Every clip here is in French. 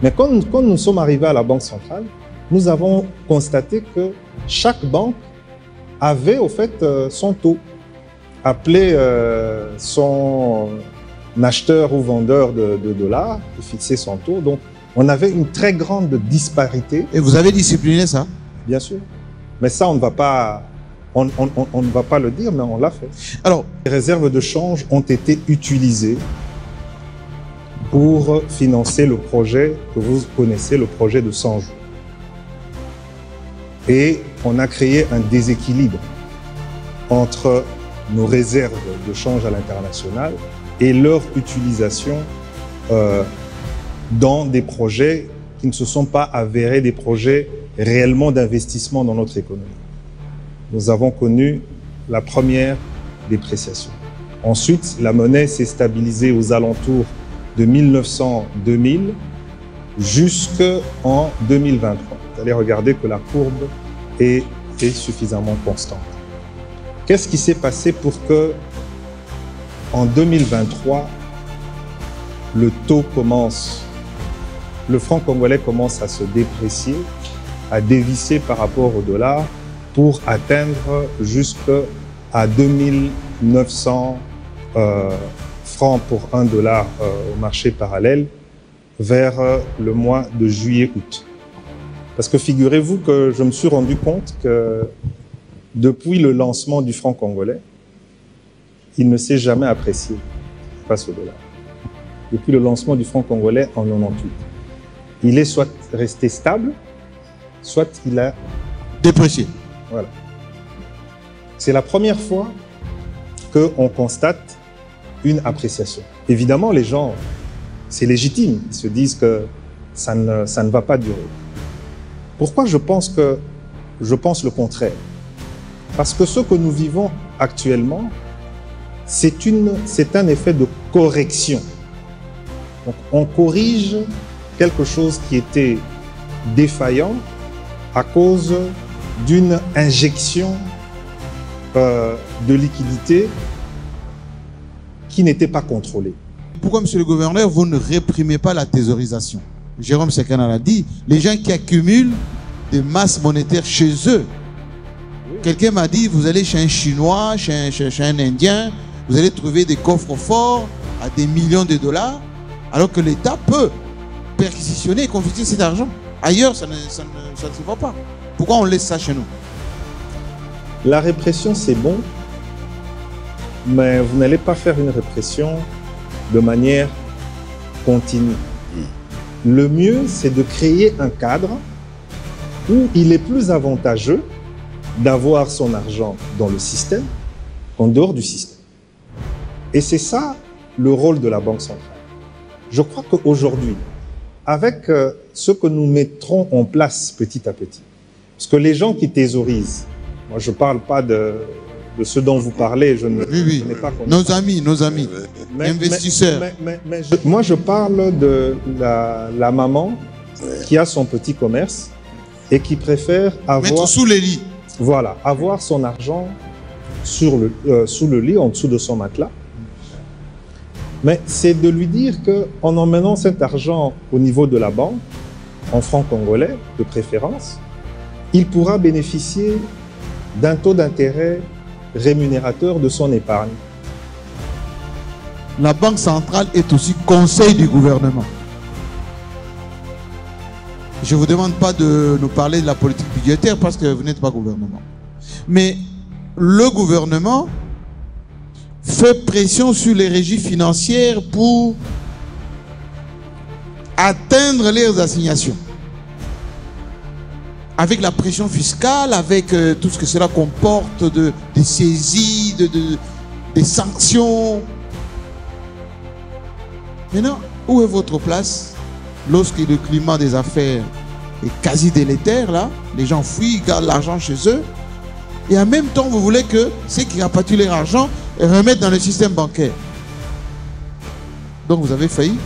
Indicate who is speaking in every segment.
Speaker 1: Mais quand nous sommes arrivés à la Banque centrale, nous avons constaté que chaque banque avait au fait son taux, appelé son acheteur ou vendeur de dollars et fixer son taux. Donc, on avait une très grande disparité.
Speaker 2: Et vous avez discipliné ça?
Speaker 1: Bien sûr. Mais ça, on ne va pas le dire, mais on l'a fait.
Speaker 2: Alors,
Speaker 1: les réserves de change ont été utilisées pour financer le projet que vous connaissez, le projet de 100 jours. Et on a créé un déséquilibre entre nos réserves de change à l'international et leur utilisation dans des projets qui ne se sont pas avérés des projets réellement d'investissement dans notre économie. Nous avons connu la première dépréciation. Ensuite, la monnaie s'est stabilisée aux alentours de 1900-2000 jusqu'en 2023. Vous allez regarder que la courbe est suffisamment constante. Qu'est-ce qui s'est passé pour que, en 2023, le franc congolais commence à se déprécier, à dévisser par rapport au dollar pour atteindre jusqu'à 2900 francs pour $1 au marché parallèle vers le mois de juillet-août. Parce que figurez-vous que je me suis rendu compte que depuis le lancement du franc congolais, il ne s'est jamais apprécié face au dollar. Depuis le lancement du franc congolais en 98. Il est soit resté stable, soit il a
Speaker 2: déprécié.
Speaker 1: Voilà. C'est la première fois qu'on constate une appréciation. Évidemment, les gens, c'est légitime, ils se disent que ça ne va pas durer. Pourquoi je pense le contraire? Parce que ce que nous vivons actuellement, c'est un effet de correction. Donc, on corrige quelque chose qui était défaillant à cause d'une injection de liquidité qui n'était pas contrôlée.
Speaker 2: Pourquoi, monsieur le gouverneur, vous ne réprimez pas la thésaurisation? Jérôme Sekana l'a dit, les gens qui accumulent des masses monétaires chez eux. Oui. Quelqu'un m'a dit, vous allez chez un Chinois, chez un Indien, vous allez trouver des coffres forts à des millions de dollars, alors que l'État peut perquisitionner et confisquer cet argent. Ailleurs, ça ne se voit pas. Pourquoi on laisse ça chez nous?
Speaker 1: La répression, c'est bon, mais vous n'allez pas faire une répression de manière continue. Le mieux, c'est de créer un cadre où il est plus avantageux d'avoir son argent dans le système qu'en dehors du système. Et c'est ça le rôle de la Banque centrale. Je crois qu'aujourd'hui, avec ce que nous mettrons en place petit à petit, parce que les gens qui thésaurisent, moi je ne parle pas de ceux dont vous parlez, je n'ai pas compris.
Speaker 2: Nos amis, investisseurs.
Speaker 1: Moi je parle de la maman qui a son petit commerce et qui préfère avoir...
Speaker 2: Mettre sous les lits.
Speaker 1: Voilà, avoir son argent sous le lit, en dessous de son matelas. Mais c'est de lui dire qu'en emmenant cet argent au niveau de la banque, en francs congolais de préférence, il pourra bénéficier d'un taux d'intérêt rémunérateur de son épargne.
Speaker 2: La Banque centrale est aussi conseil du gouvernement. Je ne vous demande pas de nous parler de la politique budgétaire parce que vous n'êtes pas gouvernement. Mais le gouvernement fait pression sur les régies financières pour atteindre leurs assignations. Avec la pression fiscale, avec tout ce que cela comporte de saisies, des sanctions. Maintenant, où est votre place lorsque le climat des affaires est quasi délétère, là, les gens fuient, ils gardent l'argent chez eux, et en même temps, vous voulez que ceux qui rapatrient leur argent remettent dans le système bancaire. Donc vous avez failli,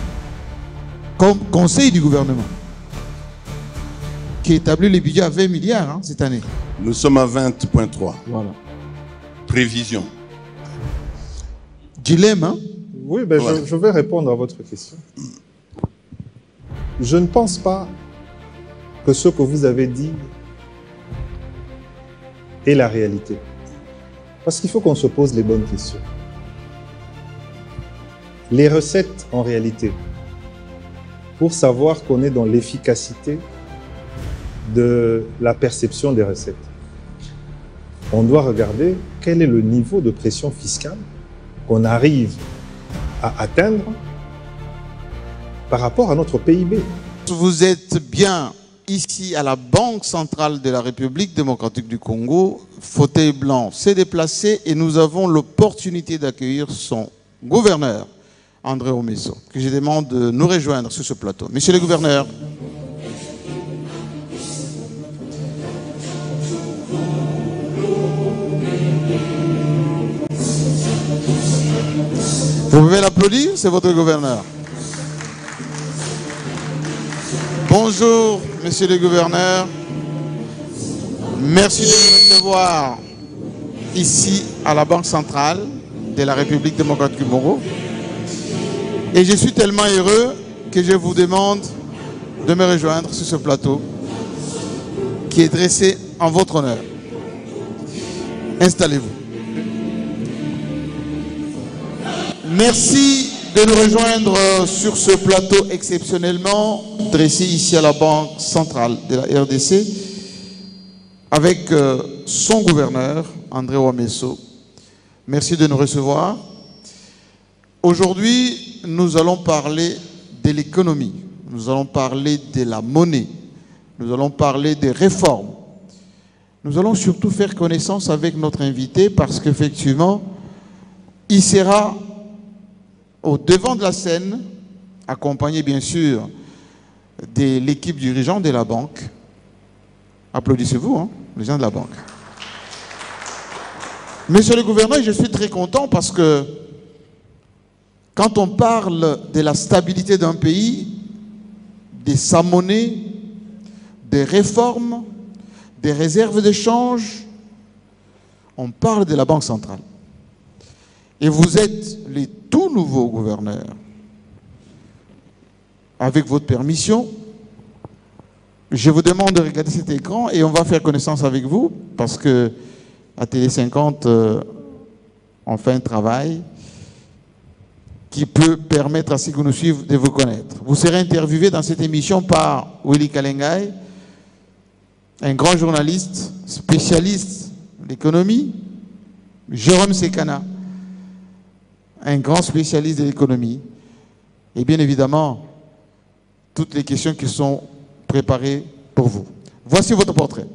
Speaker 2: comme conseil du gouvernement, qui établit le budget à 20 milliards cette année.
Speaker 3: Nous sommes à 20,3.
Speaker 2: Voilà.
Speaker 3: Prévision.
Speaker 2: Dilemme,
Speaker 1: Oui, ben voilà. Je vais répondre à votre question. je ne pense pas que ce que vous avez dit est la réalité. Parce qu'il faut qu'on se pose les bonnes questions. Les recettes, en réalité, pour savoir qu'on est dans l'efficacité de la perception des recettes, on doit regarder quel est le niveau de pression fiscale qu'on arrive à atteindre par rapport à notre PIB.
Speaker 2: Vous êtes bien ici à la Banque centrale de la République démocratique du Congo. Fauteuil blanc s'est déplacé et nous avons l'opportunité d'accueillir son gouverneur, André Omesso, que je demande de nous rejoindre sur ce plateau. Monsieur le gouverneur. Vous pouvez l'applaudir, c'est votre gouverneur. Bonjour, monsieur le gouverneur. Merci de nous recevoir ici à la Banque centrale de la République démocratique du Congo. Et je suis tellement heureux que je vous demande de me rejoindre sur ce plateau qui est dressé en votre honneur. Installez-vous. Merci de nous rejoindre sur ce plateau exceptionnellement dressé ici à la Banque centrale de la RDC avec son gouverneur, André Omesso. Merci de nous recevoir. Aujourd'hui, nous allons parler de l'économie, nous allons parler de la monnaie, nous allons parler des réformes. Nous allons surtout faire connaissance avec notre invité parce qu'effectivement, il sera au devant de la scène, accompagné bien sûr de l'équipe dirigeante de la banque. Applaudissez-vous, hein, les gens de la banque. Monsieur le gouverneur, je suis très content parce que quand on parle de la stabilité d'un pays, de sa monnaie, des réformes, des réserves de change, on parle de la Banque centrale. Et vous êtes les tout nouveaux gouverneurs. Avec votre permission, je vous demande de regarder cet écran et on va faire connaissance avec vous parce que à Télé 50, on fait un travail qui peut permettre à ceux qui nous suivent de vous connaître. Vous serez interviewé dans cette émission par Willy Kalengai, un grand journaliste, spécialiste de l'économie, Jérôme Sekana, un grand spécialiste de l'économie, et bien évidemment, toutes les questions qui sont préparées pour vous. Voici votre portrait.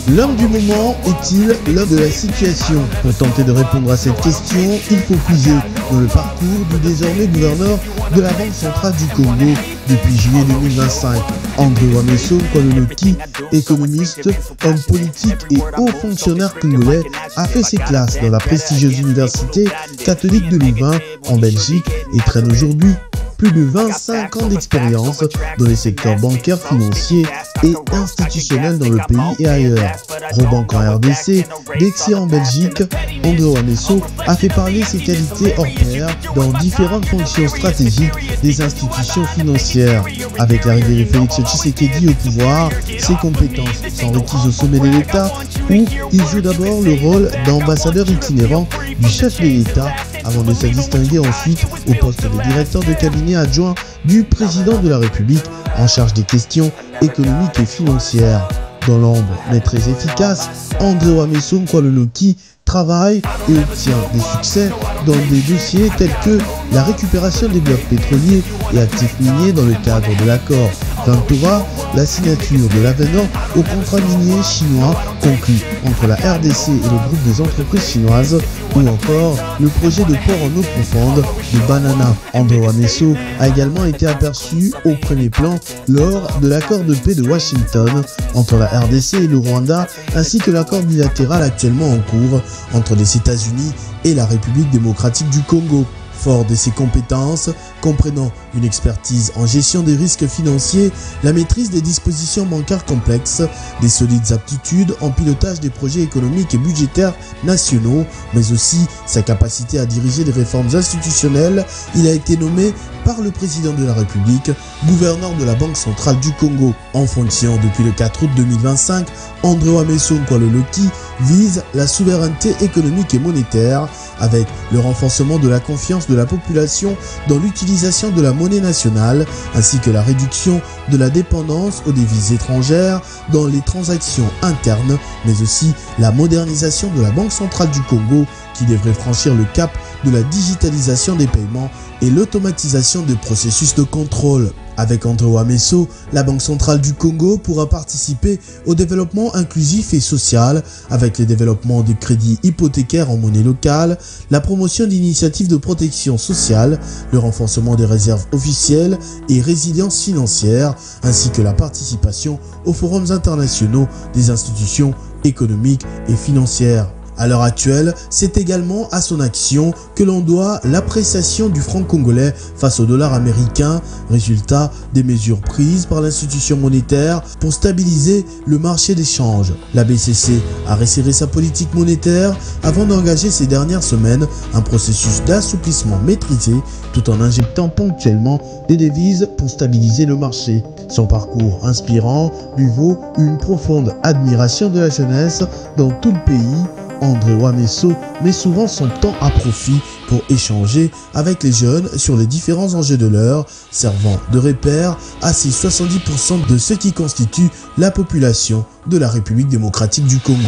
Speaker 4: L'homme du moment est-il l'homme de la situation? Pour tenter de répondre à cette question, il faut puiser dans le parcours du désormais gouverneur de la Banque centrale du Congo depuis juillet 2025. André Omesso Nkwaloloki, économiste, homme politique et haut fonctionnaire congolais, a fait ses classes dans la prestigieuse université catholique de Louvain en Belgique et traîne aujourd'hui plus de 25 ans d'expérience dans les secteurs bancaires, financiers et institutionnels dans le pays et ailleurs. Robank en RDC, Dexia en Belgique, André Omesso a fait parler ses qualités hors pair dans différentes fonctions stratégiques des institutions financières. Avec l'arrivée de Félix Tshisekedi au pouvoir, ses compétences sont requises au sommet de l'État où il joue d'abord le rôle d'ambassadeur itinérant du chef de l'État avant de se distinguer ensuite au poste de directeur de cabinet adjoint du président de la République en charge des questions économiques et financières. Dans l'ombre, mais très efficace, André Omesso Nkwaloloki travaille et obtient des succès dans des dossiers tels que la récupération des blocs pétroliers et actifs miniers dans le cadre de l'accord Quant la signature de l'avenant au contrat minier chinois conclu entre la RDC et le groupe des entreprises chinoises, ou encore le projet de port en eau profonde de Banana. André Wameso a également été aperçu au premier plan lors de l'accord de paix de Washington entre la RDC et le Rwanda, ainsi que l'accord bilatéral actuellement en cours entre les États-Unis et la République démocratique du Congo. Fort de ses compétences, comprenant une expertise en gestion des risques financiers, la maîtrise des dispositions bancaires complexes, des solides aptitudes en pilotage des projets économiques et budgétaires nationaux, mais aussi sa capacité à diriger des réformes institutionnelles, il a été nommé par le président de la République gouverneur de la Banque centrale du Congo. En fonction depuis le 4 août 2025, André Wameso Nkwaloloki vise la souveraineté économique et monétaire avec le renforcement de la confiance de la population dans l'utilisation de la monnaie nationale ainsi que la réduction de la dépendance aux devises étrangères dans les transactions internes, mais aussi la modernisation de la Banque centrale du Congo qui devrait franchir le cap de la digitalisation des paiements et l'automatisation des processus de contrôle. Avec André Wameso, la Banque centrale du Congo pourra participer au développement inclusif et social avec le développement de crédits hypothécaires en monnaie locale, la promotion d'initiatives de protection sociale, le renforcement des réserves officielles et résilience financière, ainsi que la participation aux forums internationaux des institutions économiques et financières. À l'heure actuelle, c'est également à son action que l'on doit l'appréciation du franc congolais face au dollar américain, résultat des mesures prises par l'institution monétaire pour stabiliser le marché d'échange. La BCC a resserré sa politique monétaire avant d'engager ces dernières semaines un processus d'assouplissement maîtrisé tout en injectant ponctuellement des devises pour stabiliser le marché. Son parcours inspirant lui vaut une profonde admiration de la jeunesse dans tout le pays. André Wameso met souvent son temps à profit pour échanger avec les jeunes sur les différents enjeux de l'heure, servant de repère à ces 70% de ceux qui constituent la population de la République démocratique du Congo.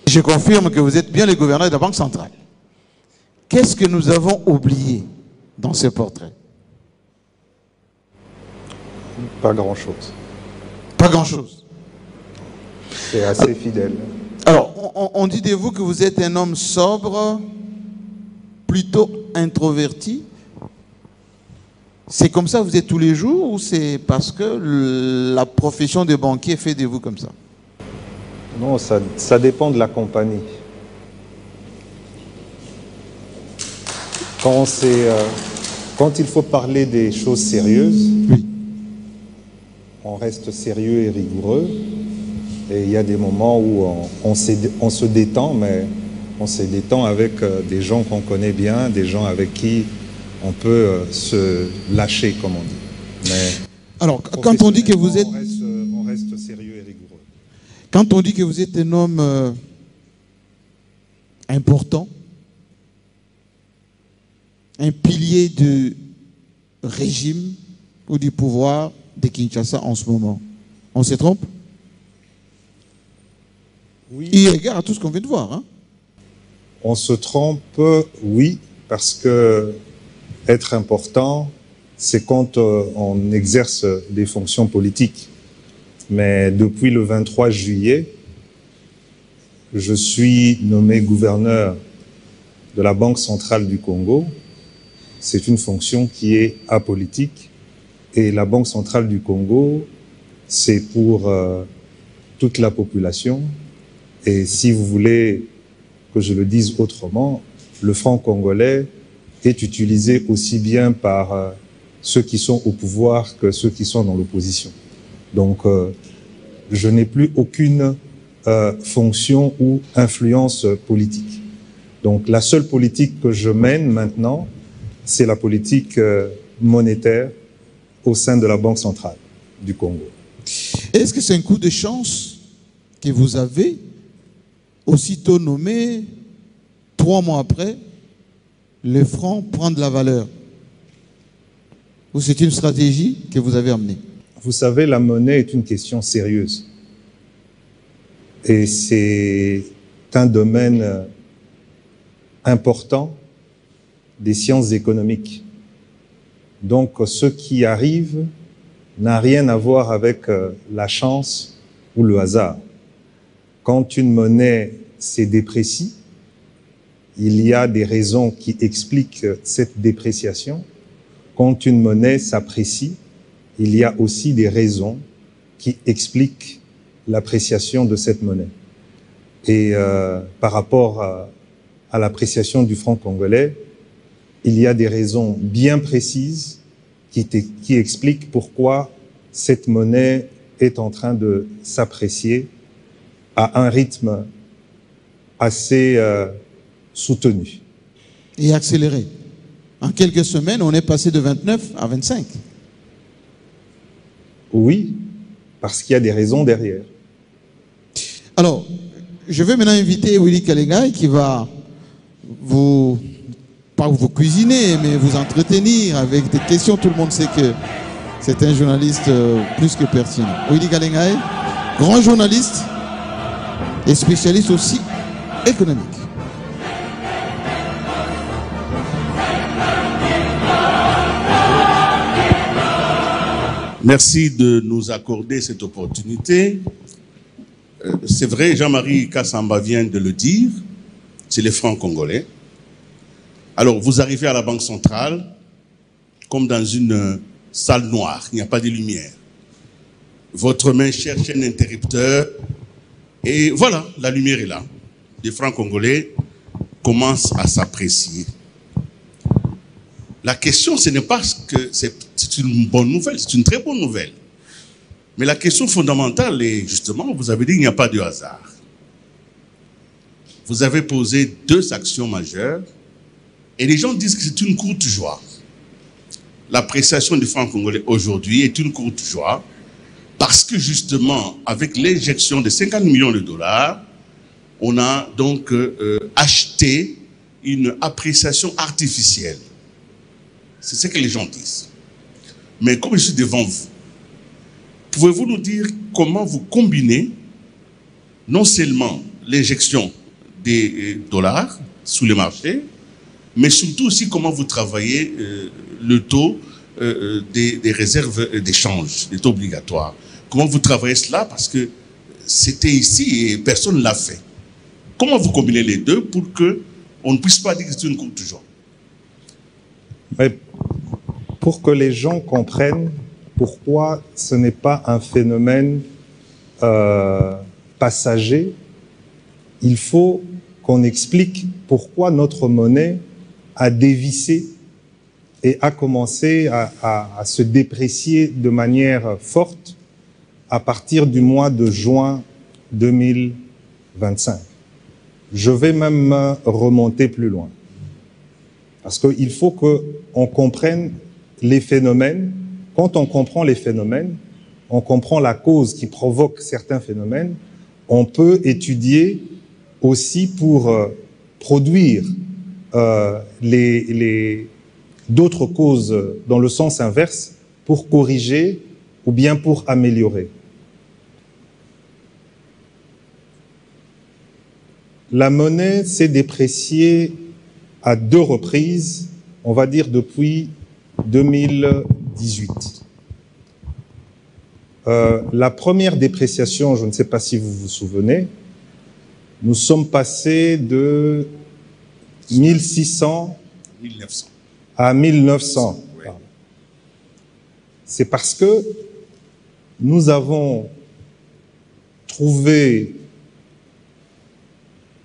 Speaker 2: Je confirme que vous êtes bien le gouverneur de la Banque centrale. Qu'est-ce que nous avons oublié dans ce portrait?
Speaker 1: Pas grand-chose.
Speaker 2: Pas grand-chose.
Speaker 1: C'est assez fidèle.
Speaker 2: Alors, on dit de vous que vous êtes un homme sobre, plutôt introverti. C'est comme ça que vous êtes tous les jours ou c'est parce que la profession de banquier fait de vous comme ça?
Speaker 1: Non, ça dépend de la compagnie. Quand il faut parler des choses sérieuses,
Speaker 2: oui,
Speaker 1: on reste sérieux et rigoureux. Et il y a des moments où on se détend, mais on se détend avec des gens qu'on connaît bien, des gens avec qui on peut se lâcher, comme on dit. Mais
Speaker 2: alors, quand on dit que vous êtes...
Speaker 1: On reste sérieux et rigoureux.
Speaker 2: Quand on dit que vous êtes un homme important, un pilier du régime ou du pouvoir de Kinshasa en ce moment, on se trompe?
Speaker 1: Oui.
Speaker 2: Il égard à tout ce qu'on vient de voir. Hein?
Speaker 1: On se trompe, oui, parce que être important, c'est quand on exerce des fonctions politiques. Mais depuis le 23 juillet, je suis nommé gouverneur de la Banque centrale du Congo. C'est une fonction qui est apolitique. Et la Banque centrale du Congo, c'est pour toute la population. Et si vous voulez que je le dise autrement, le franc congolais est utilisé aussi bien par ceux qui sont au pouvoir que ceux qui sont dans l'opposition. Donc, je n'ai plus aucune fonction ou influence politique. Donc, la seule politique que je mène maintenant, c'est la politique monétaire au sein de la Banque centrale du Congo.
Speaker 2: Est-ce que c'est un coup de chance que vous avez, aussitôt nommé, 3 mois après, le franc prend de la valeur? Ou c'est une stratégie que vous avez amenée?
Speaker 1: vous savez, la monnaie est une question sérieuse. Et c'est un domaine important des sciences économiques. Donc, ce qui arrive n'a rien à voir avec la chance ou le hasard. Quand une monnaie se déprécie, il y a des raisons qui expliquent cette dépréciation. Quand une monnaie s'apprécie, il y a aussi des raisons qui expliquent l'appréciation de cette monnaie. Et par rapport à l'appréciation du franc congolais, il y a des raisons bien précises qui expliquent pourquoi cette monnaie est en train de s'apprécier à un rythme assez soutenu.
Speaker 2: Et accéléré. En quelques semaines, on est passé de 29 à 25.
Speaker 1: Oui, parce qu'il y a des raisons derrière.
Speaker 2: Alors, je vais maintenant inviter Willy Kalengai qui va vous, pas vous cuisiner, mais vous entretenir avec des questions. Tout le monde sait que c'est un journaliste plus que pertinent. Willy Kalengai, grand journaliste et spécialiste aussi économique.
Speaker 3: Merci de nous accorder cette opportunité. C'est vrai, Jean-Marie Kassamba vient de le dire, c'est les francs congolais. Alors, vous arrivez à la Banque centrale comme dans une salle noire, il n'y a pas de lumière. Votre main cherche un interrupteur et voilà, la lumière est là. Les francs congolais commencent à s'apprécier. La question, ce n'est pas que c'est une bonne nouvelle, c'est une très bonne nouvelle. Mais la question fondamentale est, justement, vous avez dit qu'il n'y a pas de hasard. Vous avez posé deux actions majeures et les gens disent que c'est une courte joie. L'appréciation du franc congolais aujourd'hui est une courte joie parce que, justement, avec l'injection de 50 millions de dollars, on a donc acheté une appréciation artificielle. C'est ce que les gens disent. Mais comme je suis devant vous, pouvez-vous nous dire comment vous combinez non seulement l'injection des dollars sous le marché, mais surtout aussi comment vous travaillez le taux des réserves d'échange, des taux obligatoires. Comment vous travaillez cela? Parce que c'était ici et personne ne l'a fait. Comment vous combinez les deux pour qu'on ne puisse pas dire que c'est une courte joie?
Speaker 1: Mais pour que les gens comprennent pourquoi ce n'est pas un phénomène passager, il faut qu'on explique pourquoi notre monnaie a dévissé et a commencé à se déprécier de manière forte à partir du mois de juin 2025. Je vais même remonter plus loin. Parce qu'il faut qu'on comprenne les phénomènes. Quand on comprend les phénomènes, on comprend la cause qui provoque certains phénomènes, on peut étudier aussi pour produire d'autres causes dans le sens inverse pour corriger ou bien pour améliorer. La monnaie s'est dépréciée à 2 reprises, on va dire depuis 2018. La première dépréciation, je ne sais pas si vous vous souvenez, nous sommes passés de 1600 à 1900. Oui. C'est parce que nous avons trouvé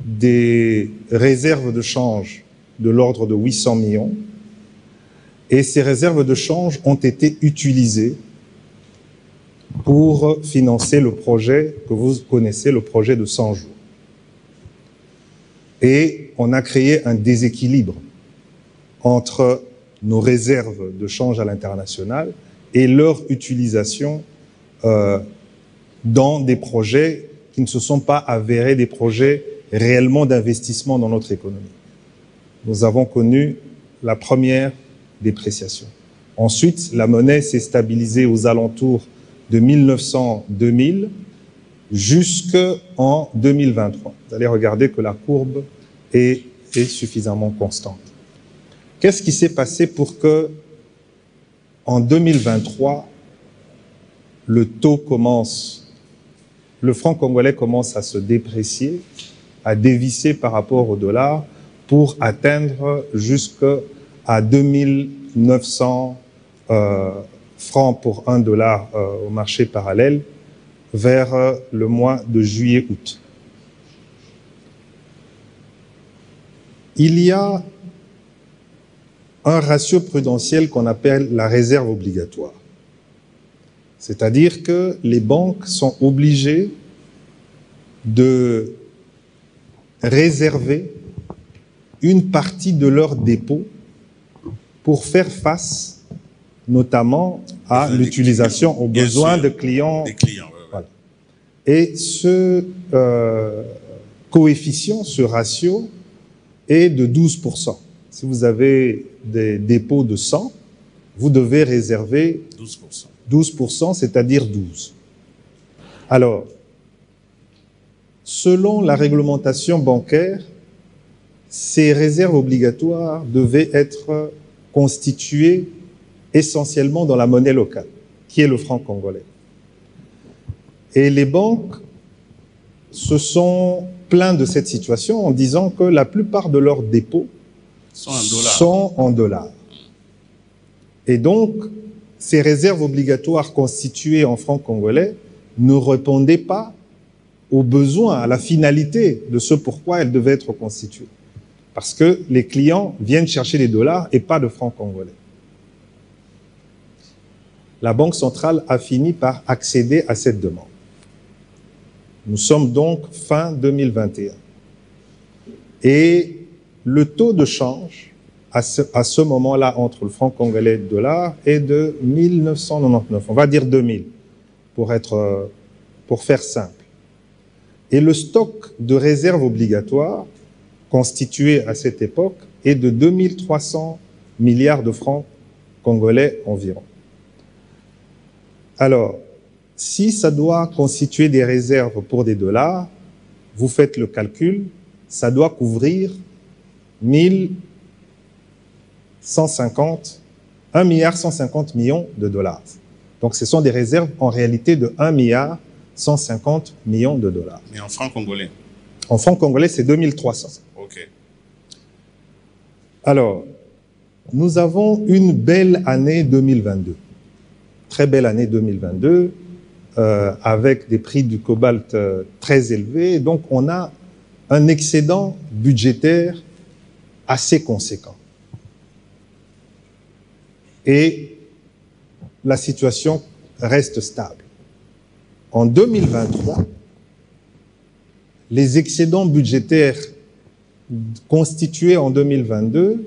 Speaker 1: des réserves de change de l'ordre de 800 millions et ces réserves de change ont été utilisées pour financer le projet que vous connaissez, le projet de 100 jours. Et on a créé un déséquilibre entre nos réserves de change à l'international et leur utilisation dans des projets qui ne se sont pas avérés des projets réellement d'investissement dans notre économie. Nous avons connu la première dépréciation. Ensuite, la monnaie s'est stabilisée aux alentours de 1900-2000 jusqu'en 2023. Vous allez regarder que la courbe est suffisamment constante. Qu'est-ce qui s'est passé pour que, en 2023, le franc congolais commence à se déprécier, à dévisser par rapport au dollar pour atteindre jusqu'à 2900 francs pour $1 au marché parallèle vers le mois de juillet-août. Il y a un ratio prudentiel qu'on appelle la réserve obligatoire. C'est-à-dire que les banques sont obligées de réserver une partie de leurs dépôts pour faire face notamment à l'utilisation, aux besoins de clients.
Speaker 3: Des clients, ouais.
Speaker 1: Voilà. Et ce coefficient, ce ratio est de 12%. Si vous avez des dépôts de 100, vous devez réserver 12%, c'est-à-dire 12. Alors, selon la réglementation bancaire, ces réserves obligatoires devaient être constituées essentiellement dans la monnaie locale, qui est le franc congolais. Et les banques se sont plaints de cette situation en disant que la plupart de leurs dépôts sont en dollars. Et donc, ces réserves obligatoires constituées en francs congolais ne répondaient pas aux besoins, à la finalité de ce pourquoi elles devaient être constituées. Parce que les clients viennent chercher des dollars et pas de francs congolais. La Banque centrale a fini par accéder à cette demande. Nous sommes donc fin 2021. Et le taux de change à ce moment-là entre le franc congolais et le dollar est de 1999, on va dire 2000 pour faire simple. Et le stock de réserves obligatoires constitué à cette époque est de 2300 milliards de francs congolais environ. Alors, si ça doit constituer des réserves pour des dollars, vous faites le calcul, ça doit couvrir 1 milliard 150 millions de dollars. Donc ce sont des réserves en réalité de 1 milliard 150 millions de dollars.
Speaker 3: Mais en francs congolais?
Speaker 1: En francs congolais, c'est 2300.
Speaker 3: OK.
Speaker 1: Alors, nous avons une belle année 2022. Très belle année 2022, avec des prix du cobalt très élevés. Donc, on a un excédent budgétaire assez conséquent. Et la situation reste stable. En 2023, les excédents budgétaires constitués en 2022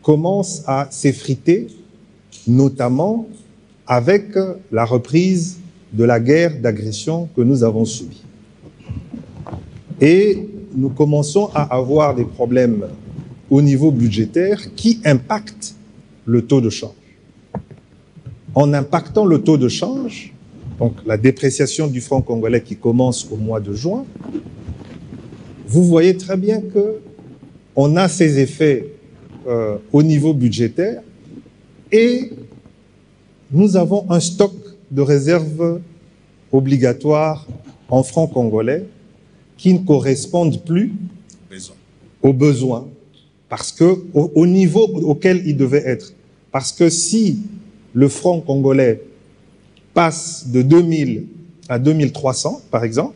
Speaker 1: commencent à s'effriter, notamment avec la reprise de la guerre d'agression que nous avons subie. Et nous commençons à avoir des problèmes au niveau budgétaire qui impactent le taux de change. En impactant le taux de change, donc la dépréciation du franc congolais qui commence au mois de juin, vous voyez très bien que on a ces effets au niveau budgétaire et nous avons un stock de réserves obligatoires en francs congolais qui ne correspondent plus aux besoins parce que au niveau auquel ils devaient être. Parce que si le franc congolais passe de 2000 à 2300, par exemple,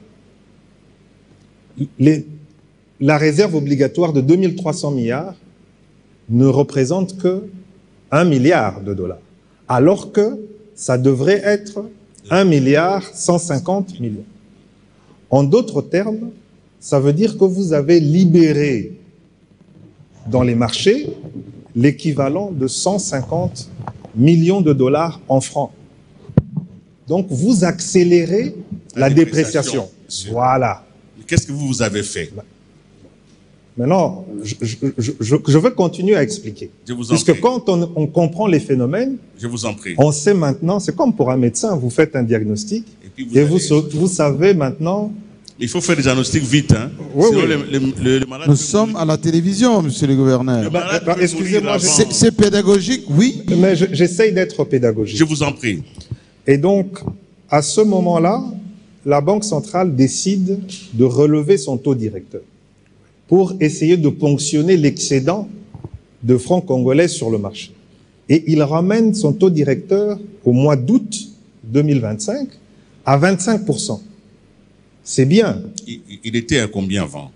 Speaker 1: la réserve obligatoire de 2300 milliards ne représente que 1 milliard de dollars, alors que ça devrait être 1 milliard 150 millions. En d'autres termes, ça veut dire que vous avez libéré dans les marchés l'équivalent de 150 millions de dollars en francs. Donc, vous accélérez la dépréciation.
Speaker 3: Monsieur.
Speaker 1: Voilà.
Speaker 3: Qu'est-ce que vous avez fait?
Speaker 1: Maintenant, je veux continuer à expliquer.
Speaker 3: Je vous en
Speaker 1: Puisque
Speaker 3: prie.
Speaker 1: quand on comprend les phénomènes,
Speaker 3: Je vous en prie.
Speaker 1: on sait maintenant, c'est comme pour un médecin, vous faites un diagnostic
Speaker 3: Et puis
Speaker 1: et
Speaker 3: allez-
Speaker 1: vous savez maintenant.
Speaker 3: Il faut faire des diagnostics vite, hein.
Speaker 1: Oui,
Speaker 3: Sinon,
Speaker 1: oui.
Speaker 3: le malade
Speaker 2: Nous
Speaker 3: peut
Speaker 2: sommes
Speaker 3: mourir.
Speaker 2: à la télévision, monsieur le gouverneur.
Speaker 3: Le malade peut
Speaker 1: excusez-moi,
Speaker 3: mourir
Speaker 1: je-
Speaker 3: avant.
Speaker 2: C'est pédagogique, oui.
Speaker 1: Mais j'essaye d'être pédagogique.
Speaker 3: Je vous en prie.
Speaker 1: Et donc, à ce moment-là, la Banque centrale décide de relever son taux directeur pour essayer de ponctionner l'excédent de francs congolais sur le marché. Et il ramène son taux directeur au mois d'août 2025 à 25%. C'est bien.
Speaker 3: Il était à combien avant?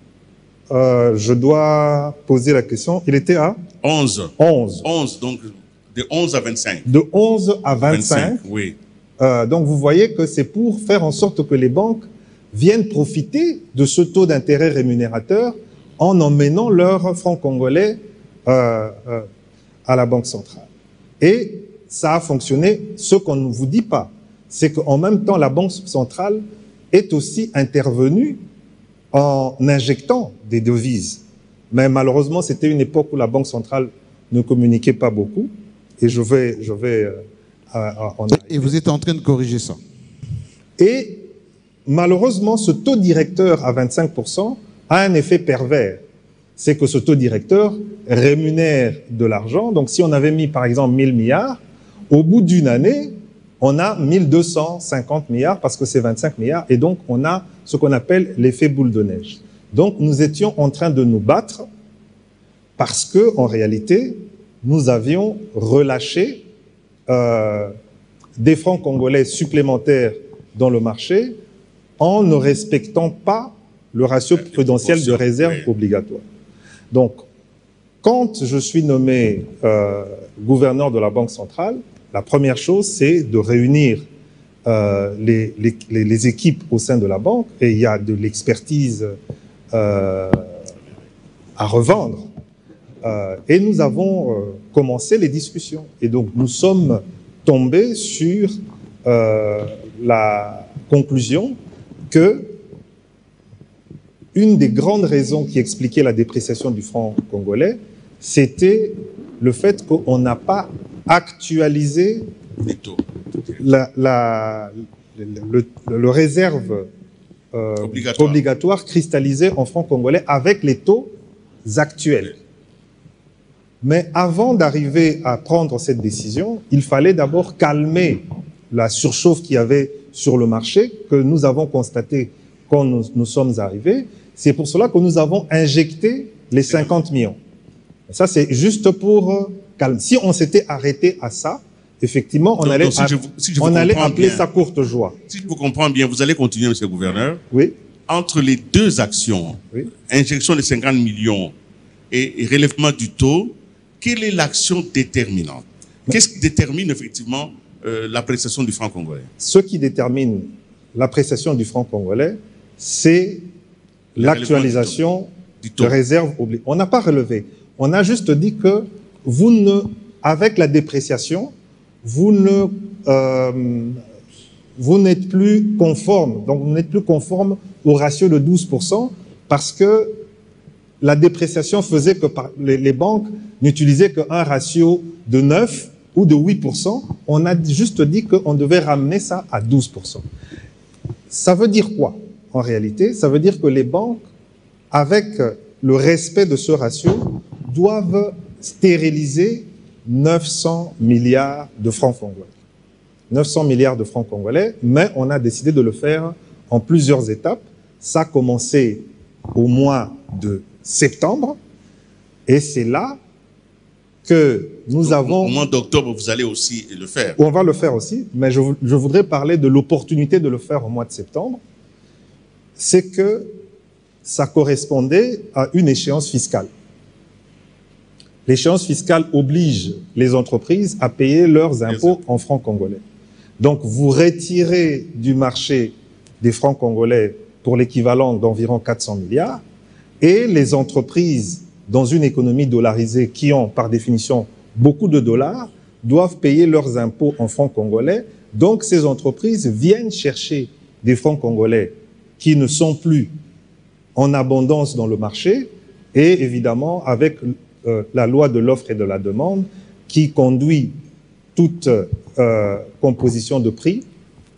Speaker 1: Je dois poser la question. Il était à
Speaker 3: 11.
Speaker 1: 11.
Speaker 3: 11, donc de 11 à 25.
Speaker 1: De 11 à 25.
Speaker 3: Oui.
Speaker 1: Donc vous voyez que c'est pour faire en sorte que les banques viennent profiter de ce taux d'intérêt rémunérateur en emmenant leurs francs congolais à la Banque centrale. Et ça a fonctionné. Ce qu'on ne vous dit pas, c'est qu'en même temps, la Banque centrale est aussi intervenue en injectant des devises. Mais malheureusement, c'était une époque où la Banque centrale ne communiquait pas beaucoup. Et je vais en arriver.
Speaker 2: Et vous êtes en train de corriger ça.
Speaker 1: Et malheureusement, ce taux directeur à 25% a un effet pervers. C'est que ce taux directeur rémunère de l'argent. Donc si on avait mis par exemple 1000 milliards, au bout d'une année, on a 1250 milliards parce que c'est 25 milliards. Et donc on a ce qu'on appelle l'effet boule de neige. Donc nous étions en train de nous battre parce que en réalité, nous avions relâché des francs congolais supplémentaires dans le marché en ne respectant pas le ratio prudentiel de réserve obligatoire. Donc, quand je suis nommé gouverneur de la Banque centrale, la première chose, c'est de réunir les équipes au sein de la banque, et il y a de l'expertise à revendre. Et nous avons commencé les discussions. Et donc, nous sommes tombés sur la conclusion que une des grandes raisons qui expliquait la dépréciation du franc congolais, c'était le fait qu'on n'a pas actualisé
Speaker 3: Les taux.
Speaker 1: le réserve obligatoire cristallisé en francs congolais avec les taux actuels. Mais avant d'arriver à prendre cette décision, il fallait d'abord calmer la surchauffe qu'il y avait sur le marché, que nous avons constaté quand nous sommes arrivés. C'est pour cela que nous avons injecté les 50 millions. Ça, c'est juste pour calmer. Si on s'était arrêté à ça, effectivement, on allait appeler ça courte joie.
Speaker 3: Si je vous comprends bien, vous allez continuer, monsieur le gouverneur.
Speaker 1: Oui.
Speaker 3: Entre les deux actions,
Speaker 1: Oui.
Speaker 3: injection de 50 millions et relèvement du taux, quelle est l'action déterminante? Qu'est-ce qui détermine effectivement l'appréciation du franc congolais?
Speaker 1: Ce qui détermine l'appréciation du franc congolais, c'est l'actualisation de réserve obligatoire. On n'a pas relevé. On a juste dit que avec la dépréciation, vous n'êtes plus conforme. Donc, vous n'êtes plus conforme au ratio de 12% parce que la dépréciation faisait que les banques n'utilisaient qu'un ratio de 9 ou de 8%. On a juste dit qu'on devait ramener ça à 12%. Ça veut dire quoi, en réalité? Ça veut dire que les banques, avec le respect de ce ratio, doivent stériliser 900 milliards de francs congolais. 900 milliards de francs congolais, mais on a décidé de le faire en plusieurs étapes. Ça a commencé au mois de septembre, et c'est là que nous avons...
Speaker 3: Au mois d'octobre, vous allez aussi le faire.
Speaker 1: On va le faire aussi, mais je voudrais parler de l'opportunité de le faire au mois de septembre. C'est que ça correspondait à une échéance fiscale. L'échéance fiscale oblige les entreprises à payer leurs impôts en francs congolais. Donc, vous retirez du marché des francs congolais pour l'équivalent d'environ 400 milliards, et les entreprises dans une économie dollarisée qui ont, par définition, beaucoup de dollars, doivent payer leurs impôts en francs congolais. Donc, ces entreprises viennent chercher des francs congolais qui ne sont plus en abondance dans le marché et évidemment avec la loi de l'offre et de la demande qui conduit toute composition de prix.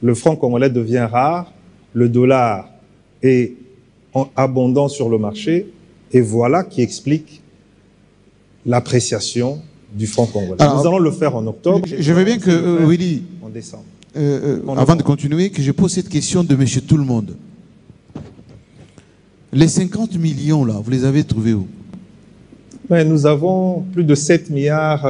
Speaker 1: Le franc congolais devient rare, le dollar est abondant sur le marché, et voilà qui explique l'appréciation du franc congolais.
Speaker 2: Alors,
Speaker 1: nous allons le faire en octobre.
Speaker 2: Je veux bien que, Willy,
Speaker 1: en décembre.
Speaker 2: avant de continuer, que je pose cette question de monsieur tout le monde. Les 50 millions, là, vous les avez trouvés où?
Speaker 1: Mais nous avons plus de 7 milliards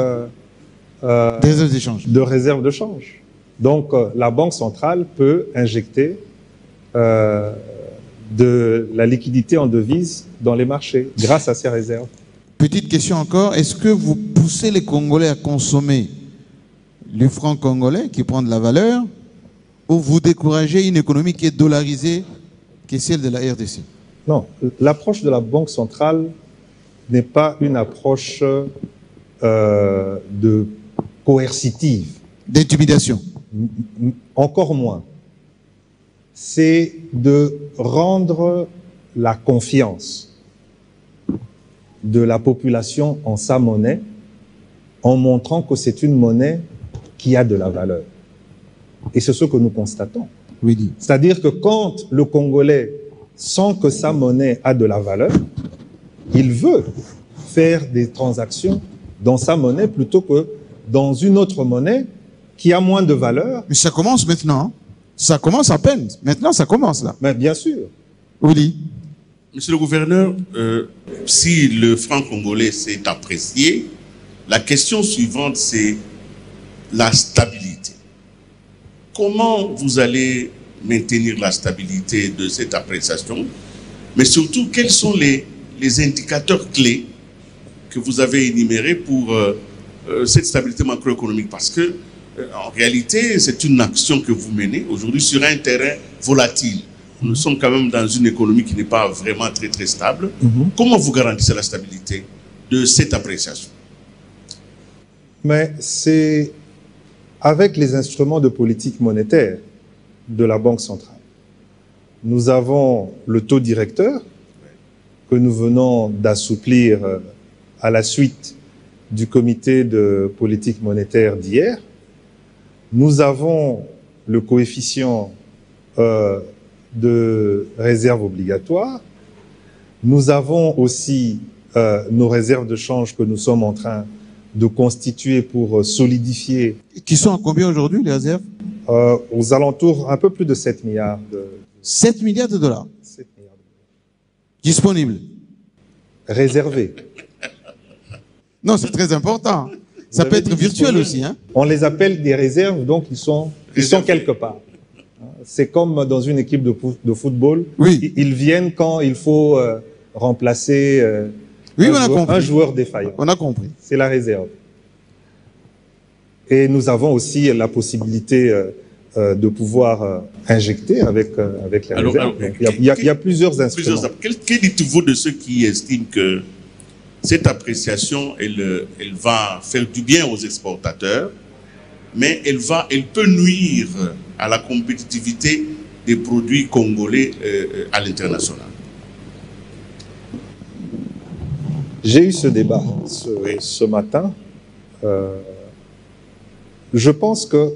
Speaker 1: de réserves de change. Donc, la Banque centrale peut injecter de la liquidité en devises dans les marchés grâce à ces réserves.
Speaker 2: Petite question encore, est-ce que vous poussez les Congolais à consommer le franc congolais qui prend de la valeur, ou vous découragez une économie qui est dollarisée, qui est celle de la RDC?
Speaker 1: Non, l'approche de la Banque centrale n'est pas une approche coercitive.
Speaker 2: D'intimidation.
Speaker 1: Encore moins. C'est de rendre la confiance de la population en sa monnaie en montrant que c'est une monnaie qui a de la valeur. Et c'est ce que nous constatons.
Speaker 2: Oui.
Speaker 1: C'est-à-dire que quand le Congolais sent que sa monnaie a de la valeur, il veut faire des transactions dans sa monnaie plutôt que dans une autre monnaie qui a moins de valeur.
Speaker 2: Mais ça commence maintenant. Hein? Ça commence à peine. Maintenant, ça commence là.
Speaker 1: Mais bien sûr.
Speaker 2: Oui.
Speaker 3: Monsieur le gouverneur, si le franc congolais s'est apprécié, la question suivante, c'est la stabilité. Comment vous allez maintenir la stabilité de cette appréciation? Mais surtout, quels sont les indicateurs clés que vous avez énumérés pour cette stabilité macroéconomique? Parce que, en réalité, c'est une action que vous menez aujourd'hui sur un terrain volatile. Nous sommes quand même dans une économie qui n'est pas vraiment très, très stable. Comment vous garantissez la stabilité de cette appréciation?
Speaker 1: Mais c'est avec les instruments de politique monétaire de la Banque centrale. Nous avons le taux directeur que nous venons d'assouplir à la suite du comité de politique monétaire d'hier. Nous avons le coefficient de réserve obligatoire. Nous avons aussi nos réserves de change que nous sommes en train de constituer pour solidifier.
Speaker 2: Qui sont à combien aujourd'hui, les réserves?
Speaker 1: Aux alentours, un peu plus de 7 milliards de...
Speaker 2: 7 milliards de dollars
Speaker 1: 7 milliards de...
Speaker 2: disponibles.
Speaker 1: Réservés.
Speaker 2: Non, c'est très important. Ça peut être virtuel aussi. Hein?
Speaker 1: On les appelle des réserves, donc ils sont quelque part. C'est comme dans une équipe de football.
Speaker 2: Oui.
Speaker 1: Ils viennent quand il faut remplacer un joueur défaillant.
Speaker 2: On a compris.
Speaker 1: C'est la réserve. Et nous avons aussi la possibilité de pouvoir injecter avec la réserve. Il y a plusieurs instruments.
Speaker 3: Que dites-vous de ceux qui estiment que cette appréciation, elle va faire du bien aux exportateurs, mais elle peut nuire à la compétitivité des produits congolais à l'international?
Speaker 1: J'ai eu ce débat ce matin. Je pense que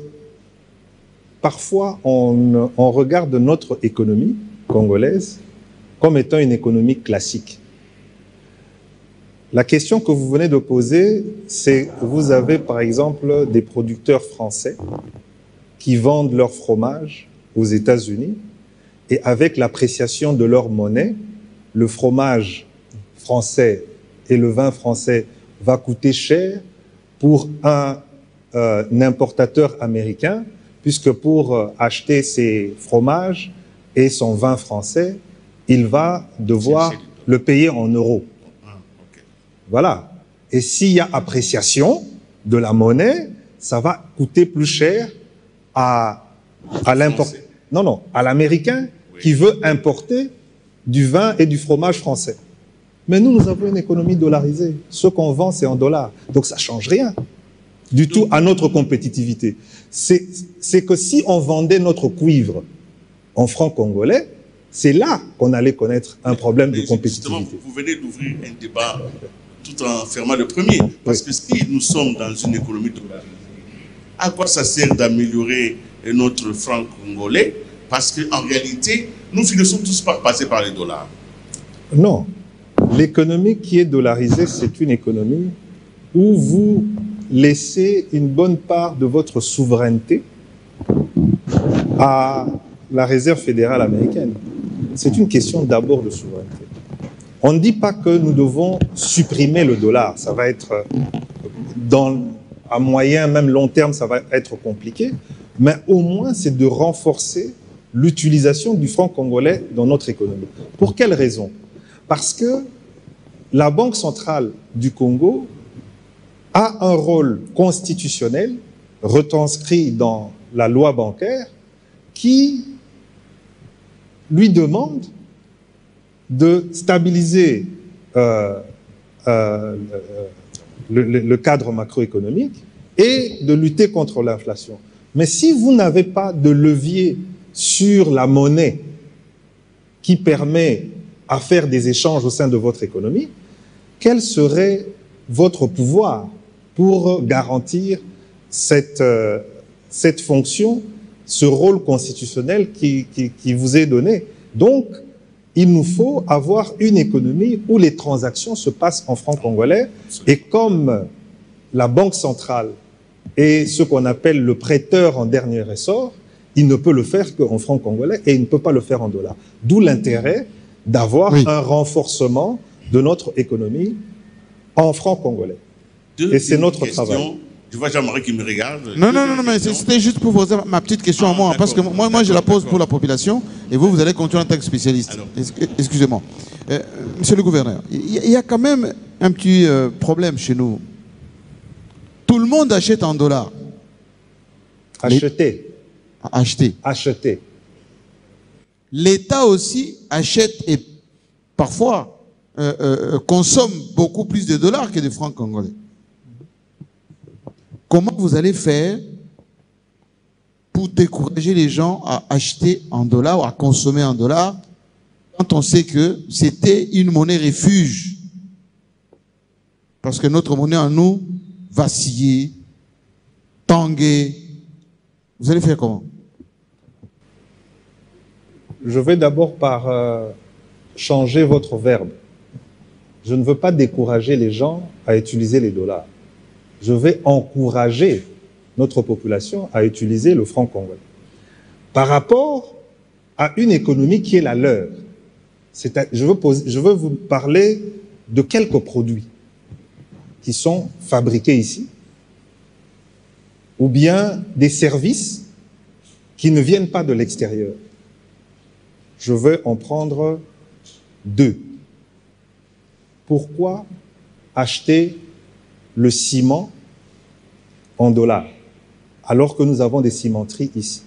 Speaker 1: parfois on regarde notre économie congolaise comme étant une économie classique. La question que vous venez de poser, c'est vous avez par exemple des producteurs français qui vendent leur fromage aux États-Unis et avec l'appréciation de leur monnaie, le fromage français et le vin français va coûter cher pour un importateur américain, puisque pour acheter ses fromages et son vin français, il va devoir le payer en euros. Voilà. Et s'il y a appréciation de la monnaie, ça va coûter plus cher à l'Américain qui veut importer du vin et du fromage français. Mais nous avons une économie dollarisée. Ce qu'on vend, c'est en dollars. Donc ça ne change rien du tout à notre compétitivité. C'est que si on vendait notre cuivre en francs congolais, c'est là qu'on allait connaître un problème de
Speaker 3: Justement,
Speaker 1: compétitivité.
Speaker 3: vous venez d'ouvrir un débat tout en fermant le premier. Parce que si nous sommes dans une économie dollarisée, à quoi ça sert d'améliorer notre franc congolais? Parce qu'en réalité, nous finissons tous par passer par les dollars.
Speaker 1: Non. L'économie qui est dollarisée, c'est une économie où vous laissez une bonne part de votre souveraineté à la Réserve fédérale américaine. C'est une question d'abord de souveraineté. On ne dit pas que nous devons supprimer le dollar. Ça va être, à moyen, même long terme, ça va être compliqué. Mais au moins, c'est de renforcer l'utilisation du franc congolais dans notre économie. Pour quelle raison? Parce que la Banque centrale du Congo a un rôle constitutionnel retranscrit dans la loi bancaire qui lui demande de stabiliser le cadre macroéconomique et de lutter contre l'inflation. Mais si vous n'avez pas de levier sur la monnaie qui permet à faire des échanges au sein de votre économie, quel serait votre pouvoir pour garantir cette fonction, ce rôle constitutionnel qui vous est donné? Donc, il nous faut avoir une économie où les transactions se passent en francs congolais. Et comme la Banque centrale est ce qu'on appelle le prêteur en dernier ressort, il ne peut le faire qu'en francs congolais et il ne peut pas le faire en dollars. D'où l'intérêt d'avoir un renforcement de notre économie en francs congolais. Et c'est notre travail.
Speaker 3: Je vois Jean-Marie qui me regarde.
Speaker 2: Non, mais c'était juste pour poser ma petite question à moi, parce que moi je la pose pour la population, et vous allez continuer en tant que spécialiste. Excusez-moi. Monsieur le gouverneur, il y a quand même un petit problème chez nous. Tout le monde achète en dollars.
Speaker 1: Acheter.
Speaker 2: Acheter. L'État aussi achète et parfois consomme beaucoup plus de dollars que de francs congolais. Comment vous allez faire pour décourager les gens à acheter en dollars ou à consommer en dollars quand on sait que c'était une monnaie refuge? Parce que notre monnaie en nous vacillait, tanguait. Vous allez faire comment?
Speaker 1: Je vais d'abord par changer votre verbe. Je ne veux pas décourager les gens à utiliser les dollars. Je vais encourager notre population à utiliser le franc congolais. Par rapport à une économie qui est la leur, je veux vous parler de quelques produits qui sont fabriqués ici, ou bien des services qui ne viennent pas de l'extérieur. Je vais en prendre deux. Pourquoi acheter le ciment en dollars, alors que nous avons des cimenteries ici?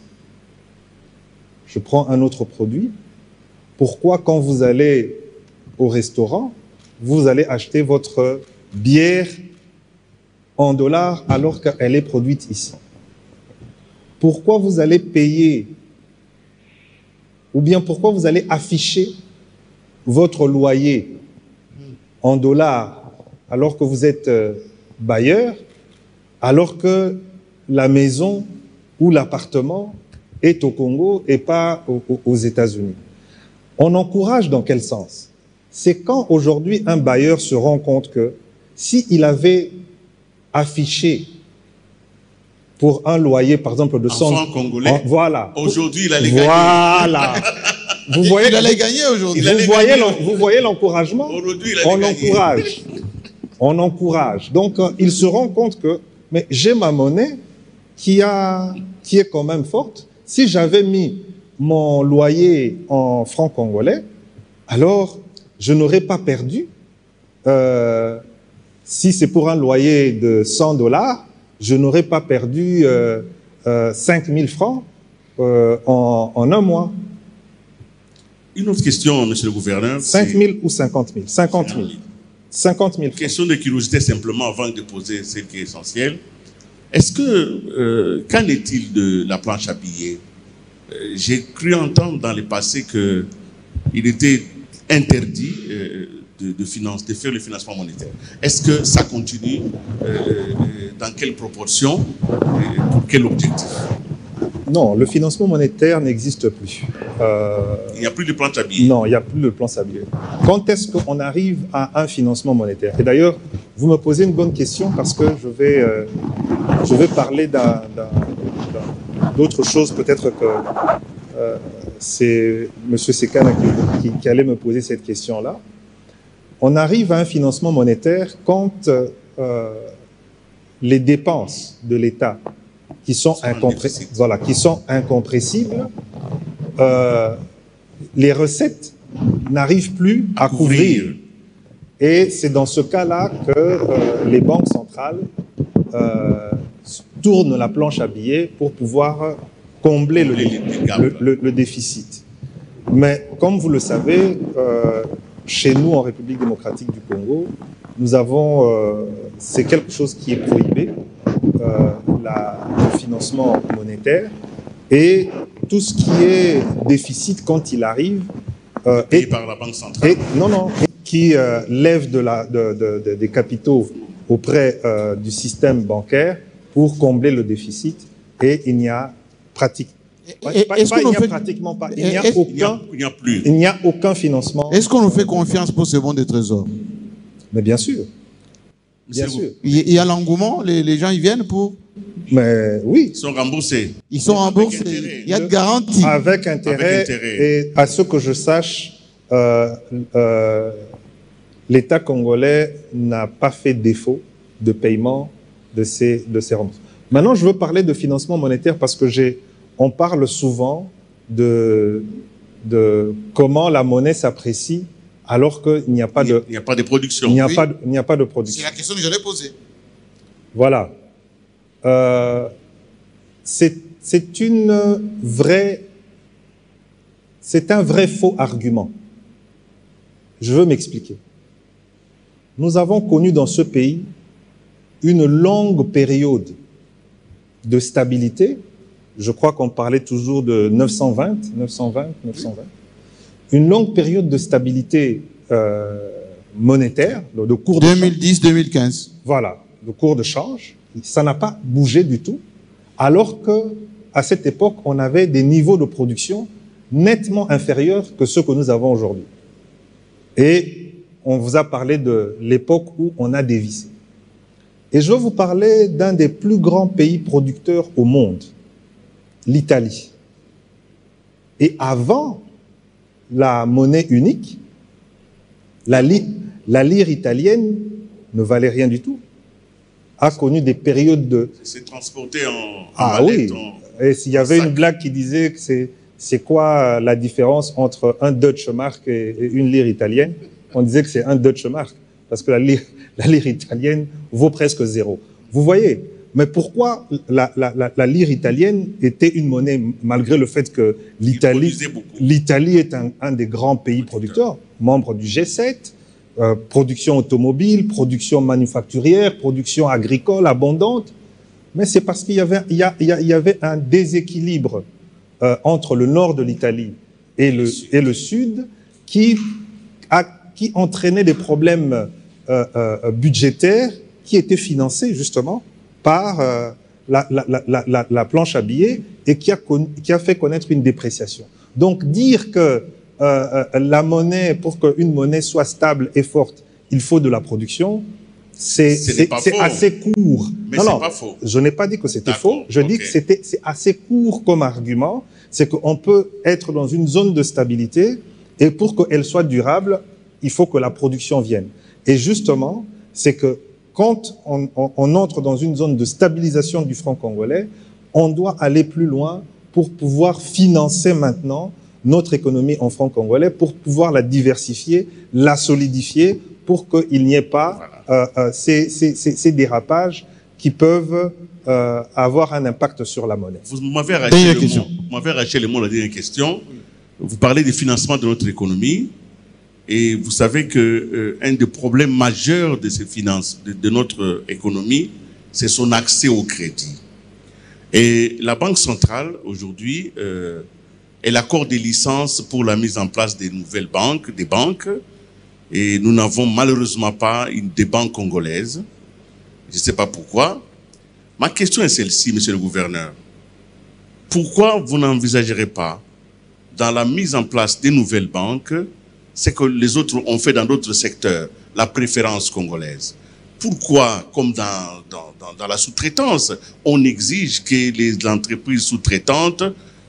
Speaker 1: Je prends un autre produit. Pourquoi, quand vous allez au restaurant, vous allez acheter votre bière en dollars alors qu'elle est produite ici? Pourquoi vous allez payer, ou bien pourquoi vous allez afficher votre loyer en dollars alors que vous êtes bailleur, alors que la maison ou l'appartement est au Congo et pas aux États-Unis? On encourage dans quel sens? C'est quand aujourd'hui un bailleur se rend compte que s'il avait affiché pour un loyer, par exemple, de 100
Speaker 3: francs congolais,
Speaker 1: voilà.
Speaker 3: Aujourd'hui, il allait gagner.
Speaker 1: Voilà. Vous voyez,
Speaker 2: il allait gagner aujourd'hui.
Speaker 1: Vous voyez l'encouragement?
Speaker 3: Aujourd'hui, il allait gagner.
Speaker 1: On encourage. Donc, il se rend compte que, mais j'ai ma monnaie qui est quand même forte. Si j'avais mis mon loyer en francs congolais, alors je n'aurais pas perdu. Si c'est pour un loyer de 100 $, je n'aurais pas perdu 5 000 francs en un mois.
Speaker 3: Une autre question, monsieur le gouverneur.
Speaker 1: 5 000 ou 50 000? 50 000. 50 000 francs.
Speaker 3: Question de curiosité simplement avant de poser ce qui est essentiel. Est-ce que, qu'en est-il de la planche à billets? J'ai cru entendre dans le passé que il était interdit de faire le financement monétaire. Est-ce que ça continue? Dans quelle proportion? Pour quel objectif?
Speaker 1: Non, le financement monétaire n'existe plus.
Speaker 3: Il n'y a plus de plan Sablier.
Speaker 1: Non, il n'y a plus de plan Sablier. Quand est-ce qu'on arrive à un financement monétaire? Et d'ailleurs, vous me posez une bonne question parce que je vais parler d'autre chose. Peut-être que c'est M. Sekana qui allait me poser cette question-là. On arrive à un financement monétaire quand les dépenses de l'État qui sont incompressibles, les recettes n'arrivent plus à couvrir. Et c'est dans ce cas-là que les banques centrales tournent la planche à billets pour pouvoir combler le déficit. Mais comme vous le savez, chez nous en République démocratique du Congo, nous avons, c'est quelque chose qui est prohibé, le financement monétaire, et tout ce qui est déficit quand il arrive
Speaker 3: payé par la Banque centrale.
Speaker 1: Qui lève des capitaux auprès du système bancaire pour combler le déficit, et il n'y a pratiquement il n'y a aucun financement.
Speaker 2: Est-ce qu'on nous fait confiance pour ce bon de trésor?
Speaker 1: Mais bien sûr. Bien sûr.
Speaker 2: Il y a l'engouement, les gens ils viennent pour...
Speaker 1: Mais oui.
Speaker 3: Ils sont remboursés.
Speaker 2: Ils sont remboursés. Il y a de garantie.
Speaker 1: Avec intérêt. Et à ce que je sache, l'État congolais n'a pas fait défaut de paiement de ces remboursements. Maintenant, je veux parler de financement monétaire parce que on parle souvent de comment la monnaie s'apprécie alors qu'il n'y a pas de...
Speaker 3: Il n'y a pas de production.
Speaker 1: Il n'y a pas de production.
Speaker 2: C'est la question que j'allais poser.
Speaker 1: Voilà. C'est un vrai faux argument. Je veux m'expliquer. Nous avons connu dans ce pays une longue période de stabilité. Je crois qu'on parlait toujours de 920. Une longue période de stabilité monétaire, de cours de
Speaker 2: 2010-2015.
Speaker 1: Voilà, de cours de change. Ça n'a pas bougé du tout, alors qu'à cette époque, on avait des niveaux de production nettement inférieurs que ceux que nous avons aujourd'hui. Et on vous a parlé de l'époque où on a dévissé. Et je veux vous parler d'un des plus grands pays producteurs au monde, l'Italie. Et avant la monnaie unique, la lire italienne ne valait rien du tout. A connu des périodes de...
Speaker 3: C'est transporté en
Speaker 1: mallette, oui. Et s'il y avait une blague qui disait que c'est quoi la différence entre un Deutsche Mark et une lire italienne, on disait que c'est un Deutsche Mark, parce que la lire italienne vaut presque zéro. Vous voyez? Mais pourquoi la lire italienne était une monnaie, malgré le fait que l'Italie est un des grands pays producteurs, membre du G7, production automobile, production manufacturière, production agricole abondante, mais c'est parce qu'il y avait un déséquilibre entre le nord de l'Italie et le sud qui entraînait des problèmes budgétaires qui étaient financés justement par la planche à billets et qui a fait connaître une dépréciation. Donc dire que la monnaie, pour qu'une monnaie soit stable et forte, il faut de la production, c'est assez court.
Speaker 3: Mais c'est pas faux.
Speaker 1: Je n'ai pas dit que c'était faux. Je dis que c'est assez court comme argument. C'est qu'on peut être dans une zone de stabilité et pour qu'elle soit durable, il faut que la production vienne. Et justement, c'est que quand on entre dans une zone de stabilisation du franc congolais, on doit aller plus loin pour pouvoir financer maintenant notre économie en franc congolais, pour pouvoir la diversifier, la solidifier, pour qu'il n'y ait pas ces dérapages qui peuvent avoir un impact sur la monnaie.
Speaker 3: Vous m'avez arraché le mot la dernière question. Vous parlez des financements de notre économie. Et vous savez que un des problèmes majeurs de ces finances, de notre économie, c'est son accès au crédit. Et la Banque centrale, aujourd'hui, Elle accorde des licences pour la mise en place des nouvelles banques, des banques. Et nous n'avons malheureusement pas des banques congolaises. Je ne sais pas pourquoi. Ma question est celle-ci, monsieur le gouverneur. Pourquoi vous n'envisagerez pas, dans la mise en place des nouvelles banques, ce que les autres ont fait dans d'autres secteurs, la préférence congolaise? Pourquoi, comme dans la sous-traitance, on exige que les entreprises sous-traitantes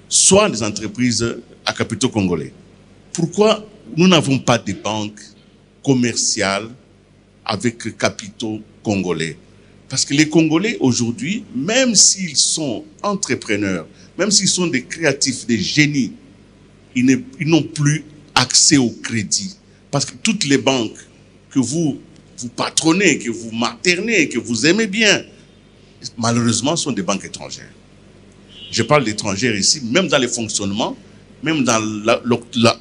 Speaker 3: soient des entreprises à capitaux congolais? Pourquoi nous n'avons pas de banques commerciales avec capitaux congolais? Parce que les Congolais aujourd'hui, même s'ils sont entrepreneurs, même s'ils sont des créatifs, des génies, ils n'ont plus accès au crédit. Parce que toutes les banques que vous patronnez, que vous maternez, que vous aimez bien, malheureusement, sont des banques étrangères. Je parle d'étrangères ici, même dans les fonctionnements, même dans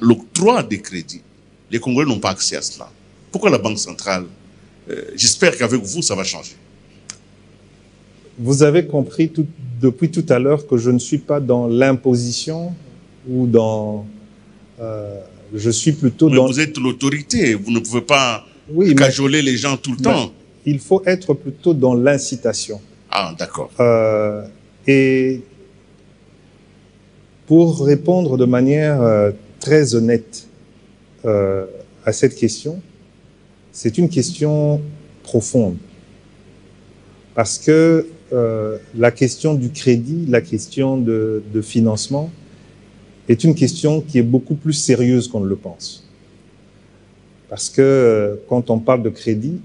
Speaker 3: l'octroi des crédits. Les Congolais n'ont pas accès à cela. Pourquoi la Banque centrale? J'espère qu'avec vous, ça va changer.
Speaker 1: Vous avez compris depuis tout à l'heure que je ne suis pas dans l'imposition ou dans... je suis plutôt
Speaker 3: mais
Speaker 1: dans...
Speaker 3: Vous êtes l'autorité, vous ne pouvez pas cajoler les gens tout le temps.
Speaker 1: Il faut être plutôt dans l'incitation.
Speaker 3: Ah, d'accord.
Speaker 1: Et pour répondre de manière très honnête à cette question, c'est une question profonde. Parce que la question du crédit, la question de financement est une question qui est beaucoup plus sérieuse qu'on ne le pense. Parce que quand on parle de crédit,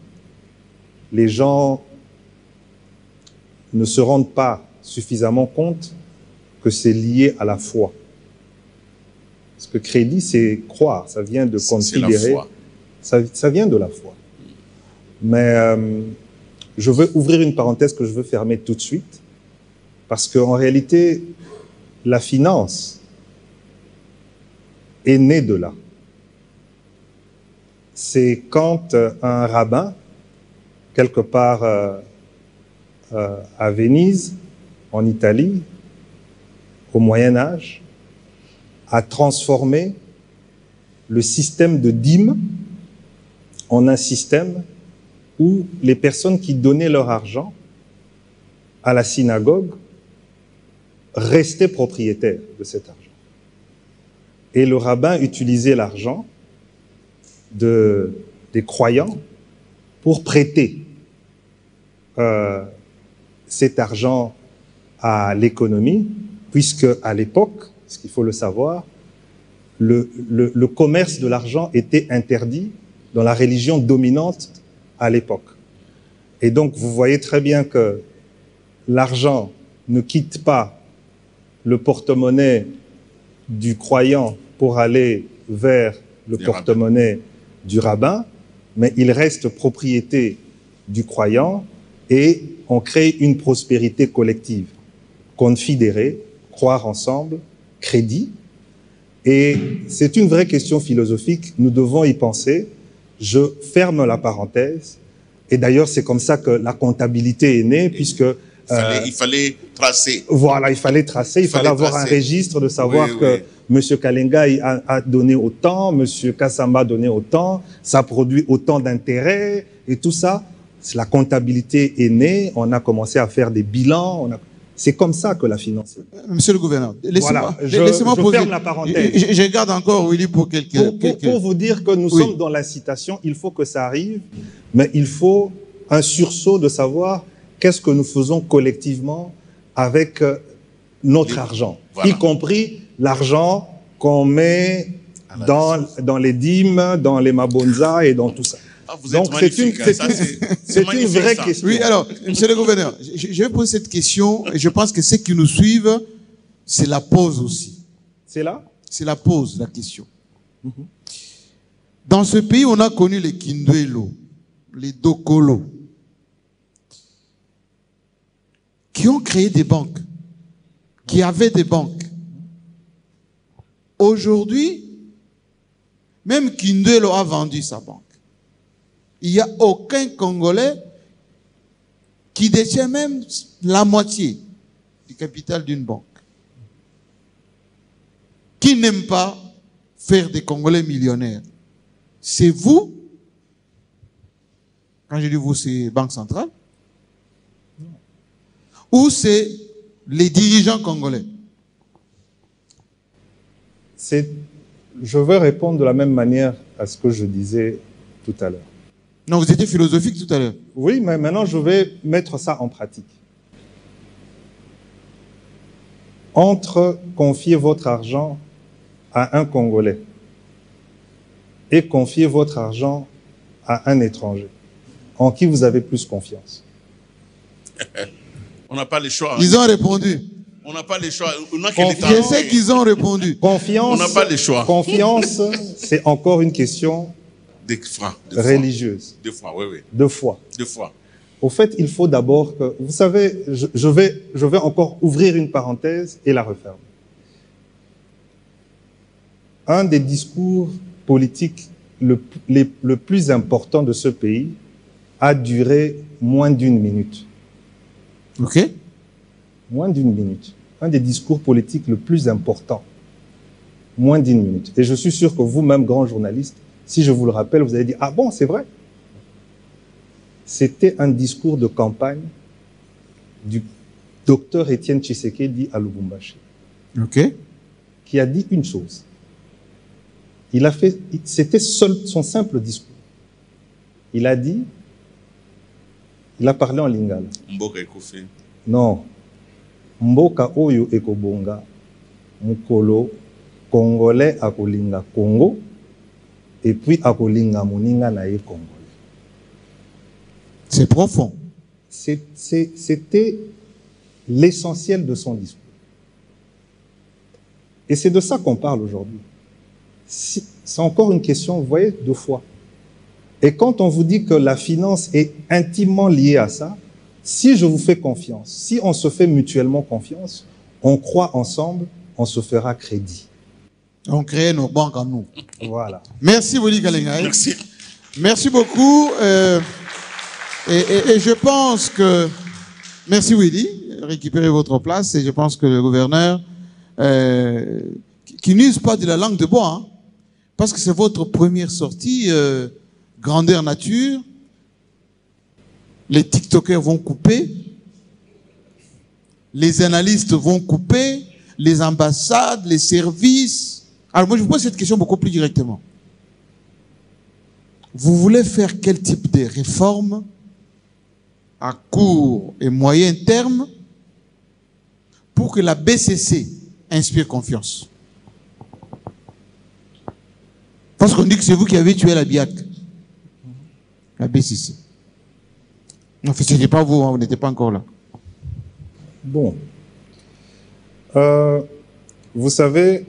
Speaker 1: les gens ne se rendent pas suffisamment compte que c'est lié à la foi. Parce que crédit, c'est croire, ça vient de considérer. Ça vient de la foi. Mais je veux ouvrir une parenthèse que je veux fermer tout de suite, parce qu'en réalité, la finance est née de là. C'est quand un rabbin, quelque part à Venise, en Italie, au Moyen-Âge, a transformé le système de dîmes en un système où les personnes qui donnaient leur argent à la synagogue restaient propriétaires de cet argent. Et le rabbin utilisait l'argent des croyants pour prêter cet argent à l'économie, puisque à l'époque, ce qu'il faut le savoir, le commerce de l'argent était interdit dans la religion dominante à l'époque. Et donc, vous voyez très bien que l'argent ne quitte pas le porte-monnaie du croyant pour aller vers le porte-monnaie du rabbin, mais il reste propriété du croyant et on crée une prospérité collective, confédérée, croire ensemble, crédit. Et c'est une vraie question philosophique, nous devons y penser. Je ferme la parenthèse. Et d'ailleurs, c'est comme ça que la comptabilité est née, puisque...
Speaker 3: il fallait tracer.
Speaker 1: Voilà, il fallait tracer, il fallait avoir un registre de savoir que M. Kalenga a donné autant, M. Kassamba a donné autant, ça produit autant d'intérêts, et tout ça. La comptabilité est née, on a commencé à faire des bilans, c'est comme ça que la finance...
Speaker 2: Monsieur le gouverneur, laissez-moi
Speaker 1: poser... ferme la parenthèse.
Speaker 2: Je garde encore Willy pour
Speaker 1: Pour vous dire que nous sommes dans l'incitation, il faut que ça arrive, mais il faut un sursaut de savoir qu'est-ce que nous faisons collectivement avec notre argent, y compris l'argent qu'on met dans les dîmes, dans les mabonza et dans tout ça.
Speaker 3: Donc c'est
Speaker 1: une vraie question.
Speaker 2: Oui, alors, monsieur le gouverneur, je vais poser cette question et je pense que ceux qui nous suivent, c'est la pause aussi.
Speaker 1: C'est là?
Speaker 2: C'est la pause, la question. Dans ce pays, on a connu les Kindwelo, les Dokolo, qui ont créé des banques, qui avaient des banques. Aujourd'hui, même Kindwelo a vendu sa banque. Il n'y a aucun Congolais qui détient même la moitié du capital d'une banque. qui n'aime pas faire des Congolais millionnaires? C'est vous? Quand je dis vous, c'est Banque centrale? Ou c'est les dirigeants congolais?
Speaker 1: Je veux répondre de la même manière à ce que je disais tout à l'heure.
Speaker 2: Non, vous étiez philosophique tout à l'heure.
Speaker 1: Oui, mais maintenant je vais mettre ça en pratique. Entre confier votre argent à un Congolais et confier votre argent à un étranger, en qui vous avez plus confiance?
Speaker 3: On n'a pas le choix.
Speaker 2: Ils ont répondu.
Speaker 3: On n'a pas le choix.
Speaker 2: Je sais qu'ils ont répondu.
Speaker 1: Confiance,
Speaker 3: on n'a pas le choix.
Speaker 1: Confiance, c'est encore une question religieuse.
Speaker 3: De foi, oui, oui.
Speaker 1: De foi.
Speaker 3: De foi.
Speaker 1: Au fait, il faut d'abord que... Vous savez, je vais encore ouvrir une parenthèse et la refermer. Un des discours politiques le plus important de ce pays a duré moins d'1 minute.
Speaker 2: OK.
Speaker 1: Moins d'1 minute. Un des discours politiques le plus important. Moins d'1 minute. Et je suis sûr que vous-même, grand journaliste, si je vous le rappelle, vous allez dire « Ah bon, c'est vrai ?» C'était un discours de campagne du docteur Étienne Tshisekedi à Lubumbashi.
Speaker 2: OK.
Speaker 1: Qui a dit une chose. C'était son simple discours. Il a dit, il a parlé en lingala.
Speaker 3: Mboka ekofi.
Speaker 1: Non. Mboka oyo ekobonga, mukolo, Congolais akolinga Congo, et puis akolinga moninga na ye Congolais.
Speaker 2: C'est profond.
Speaker 1: C'était l'essentiel de son discours. Et c'est de ça qu'on parle aujourd'hui. C'est encore une question, vous voyez, de foi. Et quand on vous dit que la finance est intimement liée à ça, si je vous fais confiance, si on se fait mutuellement confiance, on croit ensemble, on se fera crédit.
Speaker 2: On crée nos banques en nous.
Speaker 1: Voilà.
Speaker 2: Merci, Willy Kalengai.
Speaker 3: Merci.
Speaker 2: Merci beaucoup. Et je pense que... Merci, Willy. Récupérez votre place. Et je pense que le gouverneur, qui n'use pas de la langue de bois, hein, parce que c'est votre première sortie, grandeur nature. Les TikTokers vont couper. Les analystes vont couper. Les ambassades, les services. Alors moi, je vous pose cette question beaucoup plus directement. Vous voulez faire quel type de réforme à court et moyen terme pour que la BCC inspire confiance? Parce qu'on dit que c'est vous qui avez tué la BIAC. La BCC. Non, ce n'était pas vous, hein, vous n'étiez pas encore là.
Speaker 1: Bon. Vous savez,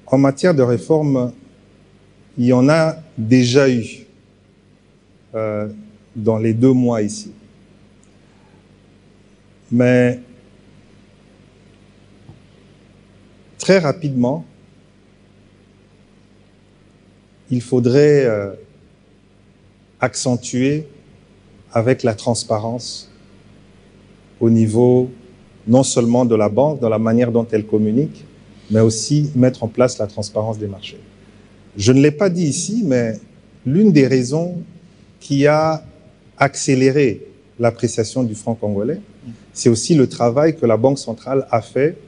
Speaker 1: en matière de réforme, il y en a déjà eu dans les 2 mois ici. Mais très rapidement, il faudrait accentuer avec la transparence au niveau non seulement de la banque, dans la manière dont elle communique, mais aussi mettre en place la transparence des marchés. Je ne l'ai pas dit ici, mais l'une des raisons qui a accéléré l'appréciation du franc congolais, c'est aussi le travail que la Banque centrale a fait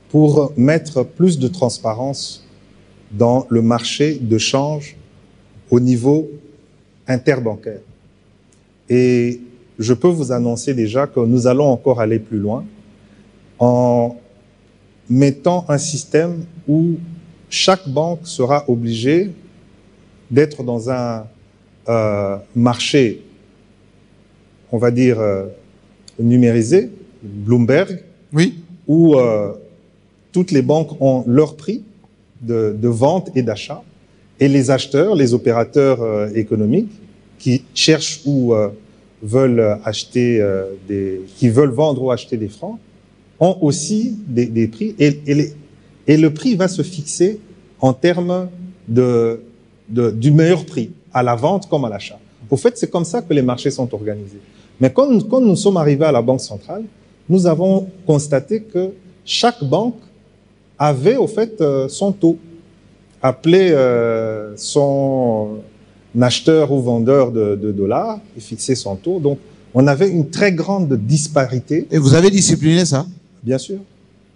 Speaker 1: pour mettre plus de transparence dans le marché de change au niveau interbancaire. Et je peux vous annoncer déjà que nous allons encore aller plus loin en mettant un système où chaque banque sera obligée d'être dans un marché, on va dire, numérisé, Bloomberg,
Speaker 2: oui,
Speaker 1: où toutes les banques ont leur prix de vente et d'achat, et les acheteurs, les opérateurs économiques qui cherchent ou veulent acheter qui veulent vendre ou acheter des francs, ont aussi des prix, et le prix va se fixer en termes du meilleur prix, à la vente comme à l'achat. Au fait, c'est comme ça que les marchés sont organisés. Mais quand nous sommes arrivés à la Banque centrale, nous avons constaté que chaque banque avait au fait son taux, appelait son acheteur ou vendeur de dollars et fixait son taux. Donc, on avait une très grande disparité.
Speaker 2: Et vous avez discipliné ça?
Speaker 1: Bien sûr.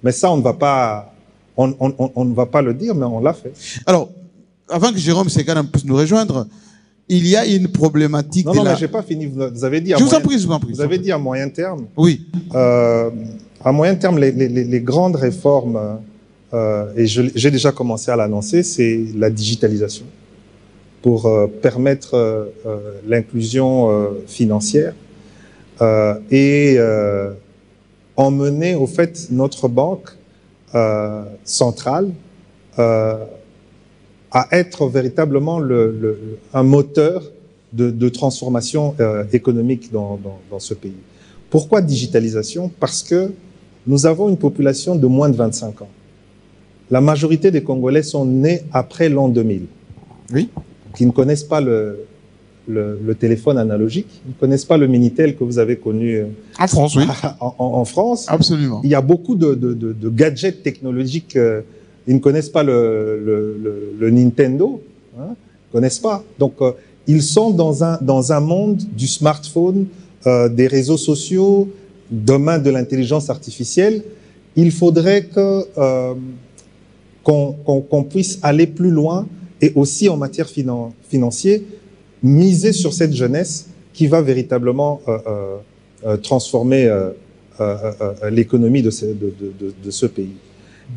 Speaker 1: Mais ça, on ne va pas, on ne va pas le dire, mais on l'a fait.
Speaker 2: Alors, avant que Jérôme Sekana puisse nous rejoindre, il y a une problématique.
Speaker 1: Non, mais j'ai pas fini. Vous avez dit.
Speaker 2: Je vous en prie, je vous en prie.
Speaker 1: Vous avez dit à moyen terme.
Speaker 2: Oui.
Speaker 1: À moyen terme, les grandes réformes, et j'ai déjà commencé à l'annoncer, c'est la digitalisation pour permettre l'inclusion financière et emmener au fait notre banque centrale à être véritablement un moteur de transformation économique dans ce pays. Pourquoi digitalisation? Parce que nous avons une population de moins de 25 ans. La majorité des Congolais sont nés après l'an 2000.
Speaker 2: Oui.
Speaker 1: Qui ne connaissent pas le téléphone analogique, ils ne connaissent pas le Minitel que vous avez connu
Speaker 2: en France, oui.
Speaker 1: En France.
Speaker 2: Absolument.
Speaker 1: Il y a beaucoup de gadgets technologiques. Ils ne connaissent pas le Nintendo. Hein, ils ne connaissent pas. Donc, ils sont dans un monde du smartphone, des réseaux sociaux, demain de l'intelligence artificielle. Il faudrait qu'on puisse aller plus loin et aussi en matière financière, miser sur cette jeunesse qui va véritablement transformer l'économie de ce pays.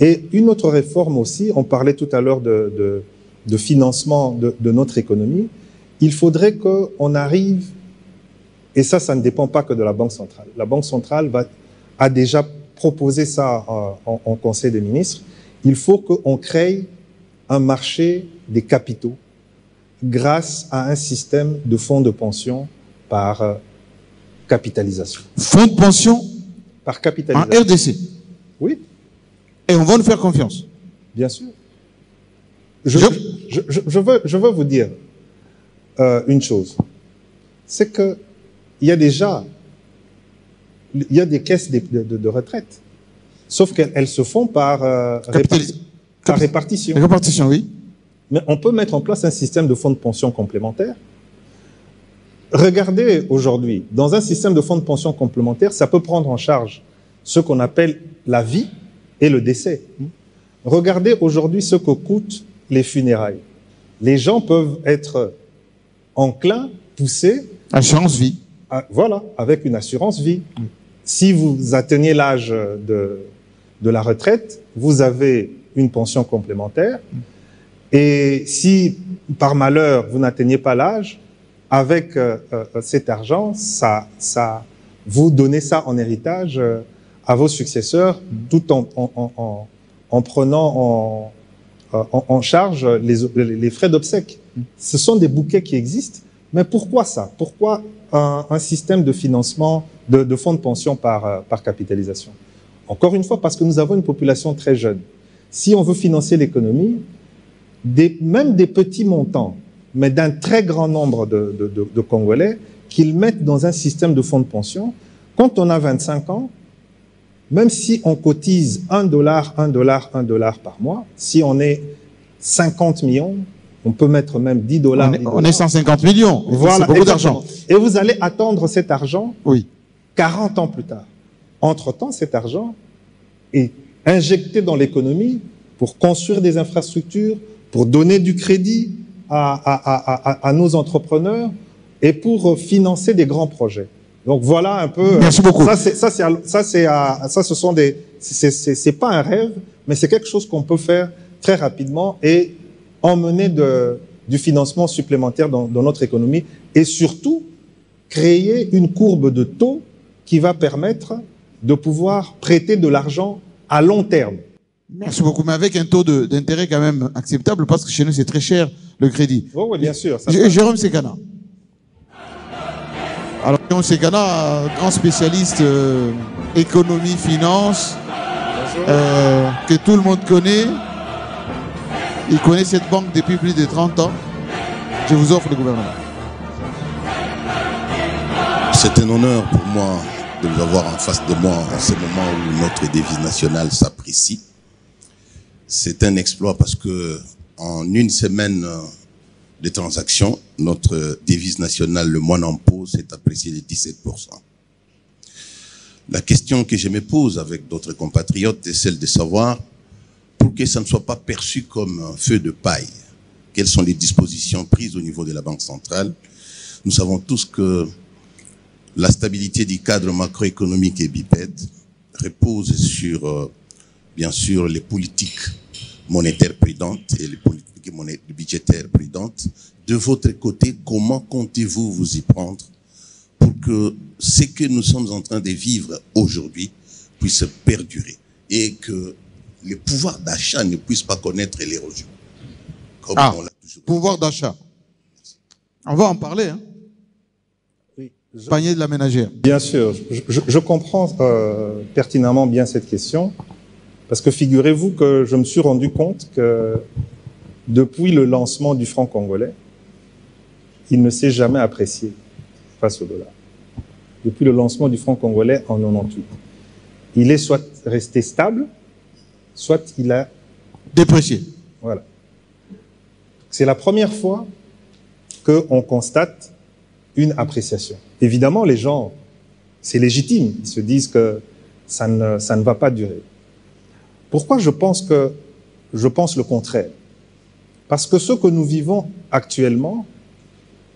Speaker 1: Et une autre réforme aussi, on parlait tout à l'heure de financement de notre économie, il faudrait qu'on arrive, et ça ne dépend pas que de la Banque centrale. La Banque centrale a déjà proposé ça en Conseil des ministres. Il faut qu'on crée un marché des capitaux grâce à un système de fonds de pension par capitalisation.
Speaker 2: Fonds de pension
Speaker 1: par capitalisation.
Speaker 2: En RDC?
Speaker 1: Oui.
Speaker 2: Et on va nous faire confiance?
Speaker 1: Bien sûr. Je veux vous dire une chose. C'est que il y a des caisses de retraite. Sauf qu'elles se font par répartition.
Speaker 2: Répartition, oui.
Speaker 1: Mais on peut mettre en place un système de fonds de pension complémentaires. Regardez aujourd'hui, dans un système de fonds de pension complémentaires, ça peut prendre en charge ce qu'on appelle la vie et le décès. Regardez aujourd'hui ce que coûtent les funérailles. Les gens peuvent être enclins, poussés.
Speaker 2: Assurance vie.
Speaker 1: Voilà, avec une assurance vie. Si vous atteignez l'âge de la retraite, vous avez une pension complémentaire. Et si, par malheur, vous n'atteignez pas l'âge, avec cet argent, vous donnez ça en héritage à vos successeurs, tout en prenant en charge les frais d'obsèques. Ce sont des bouquets qui existent. Mais pourquoi ça? Pourquoi un système de financement de fonds de pension par capitalisation? Encore une fois, parce que nous avons une population très jeune. Si on veut financer l'économie, même des petits montants, mais d'un très grand nombre de Congolais, qu'ils mettent dans un système de fonds de pension, quand on a 25 ans, même si on cotise $1 par mois, si on est 50 millions, on peut mettre même $10.
Speaker 2: On est 150 millions.
Speaker 1: Voilà,
Speaker 2: c'est beaucoup d'argent.
Speaker 1: Et vous allez attendre cet argent 40 ans plus tard. Entre-temps, cet argent est injecté dans l'économie pour construire des infrastructures, pour donner du crédit à nos entrepreneurs et pour financer des grands projets. Donc voilà un peu.
Speaker 2: Merci beaucoup.
Speaker 1: C'est pas un rêve, mais c'est quelque chose qu'on peut faire très rapidement et emmener du financement supplémentaire dans notre économie et surtout créer une courbe de taux qui va permettre de pouvoir prêter de l'argent à long terme.
Speaker 2: Merci beaucoup, mais avec un taux d'intérêt quand même acceptable, parce que chez nous c'est très cher le crédit.
Speaker 1: Oh, oui, bien sûr.
Speaker 2: Jérôme Sekana. Alors Jérôme Sekana, grand spécialiste économie, finance, que tout le monde connaît. Il connaît cette banque depuis plus de 30 ans. Je vous offre le gouvernement.
Speaker 3: C'est un honneur pour moi de vous avoir en face de moi en ce moment où notre devise nationale s'apprécie. C'est un exploit parce que en une semaine de transactions, notre devise nationale, le mois n'en-pot, s'est apprécié de 17%. La question que je me pose avec d'autres compatriotes est celle de savoir, pour que ça ne soit pas perçu comme un feu de paille, quelles sont les dispositions prises au niveau de la Banque centrale. Nous savons tous que la stabilité du cadre macroéconomique est bipède, repose sur, bien sûr, les politiques monétaires prudentes et les politiques budgétaires prudentes. De votre côté, comment comptez-vous vous y prendre pour que ce que nous sommes en train de vivre aujourd'hui puisse perdurer et que le pouvoir d'achat ne puisse pas connaître l'érosion?
Speaker 2: Pouvoir d'achat. On va en parler, hein?
Speaker 1: Oui,
Speaker 2: panier de la ménagère.
Speaker 1: Bien sûr, je comprends pertinemment bien cette question, parce que figurez-vous que je me suis rendu compte que depuis le lancement du franc congolais, il ne s'est jamais apprécié face au dollar. Depuis le lancement du franc congolais en 98. Il est soit resté stable, soit il a
Speaker 2: déprécié.
Speaker 1: Voilà. C'est la première fois qu'on constate une appréciation. Évidemment, les gens, c'est légitime, ils se disent que ça ne va pas durer. Pourquoi je pense le contraire? Parce que ce que nous vivons actuellement,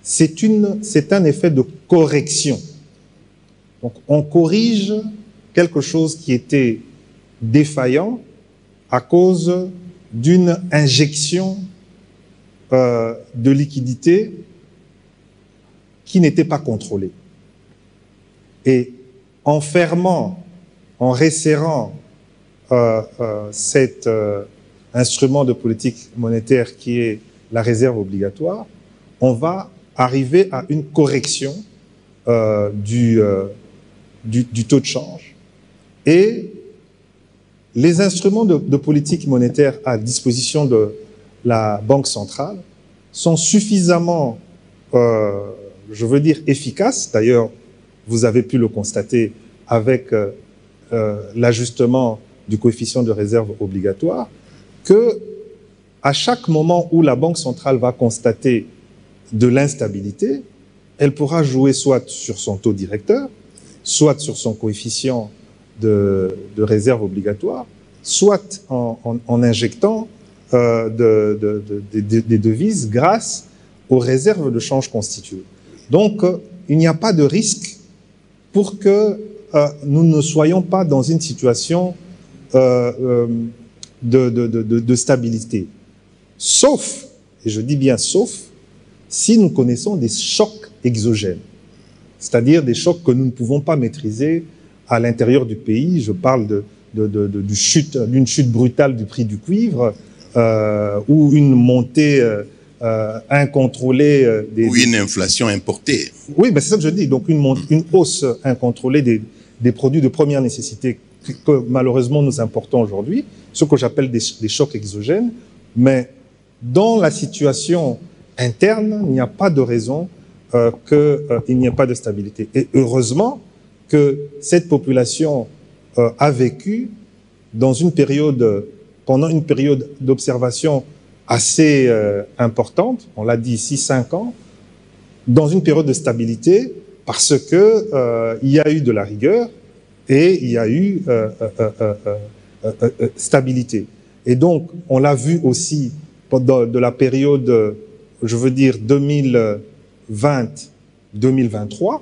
Speaker 1: c'est un effet de correction. Donc, on corrige quelque chose qui était défaillant à cause d'une injection de liquidité qui n'était pas contrôlée. Et en fermant, en resserrant cet instrument de politique monétaire qui est la réserve obligatoire, on va arriver à une correction du taux de change. Et les instruments de politique monétaire à disposition de la Banque centrale sont suffisamment, je veux dire, efficaces. D'ailleurs, vous avez pu le constater avec l'ajustement du coefficient de réserve obligatoire, que à chaque moment où la Banque centrale va constater de l'instabilité, elle pourra jouer soit sur son taux directeur, soit sur son coefficient de réserve obligatoire, soit en injectant des devises grâce aux réserves de change constituées. Donc, il n'y a pas de risque pour que nous ne soyons pas dans une situation de stabilité. Sauf, et je dis bien sauf, si nous connaissons des chocs exogènes, c'est-à-dire des chocs que nous ne pouvons pas maîtriser à l'intérieur du pays. Je parle d'une chute brutale du prix du cuivre, ou une montée incontrôlée
Speaker 3: ou une inflation importée.
Speaker 1: Oui, ben c'est ça que je dis. Donc une hausse incontrôlée des produits de première nécessité que malheureusement nous importons aujourd'hui, ce que j'appelle des chocs exogènes. Mais dans la situation interne, il n'y a pas de raison qu'il n'y ait pas de stabilité. Et heureusement que cette population a vécu dans une période, pendant une période d'observation assez importante, on l'a dit ici 5 ans, dans une période de stabilité, parce que il y a eu de la rigueur et il y a eu stabilité. Et donc, on l'a vu aussi pendant de la période, je veux dire 2020-2023,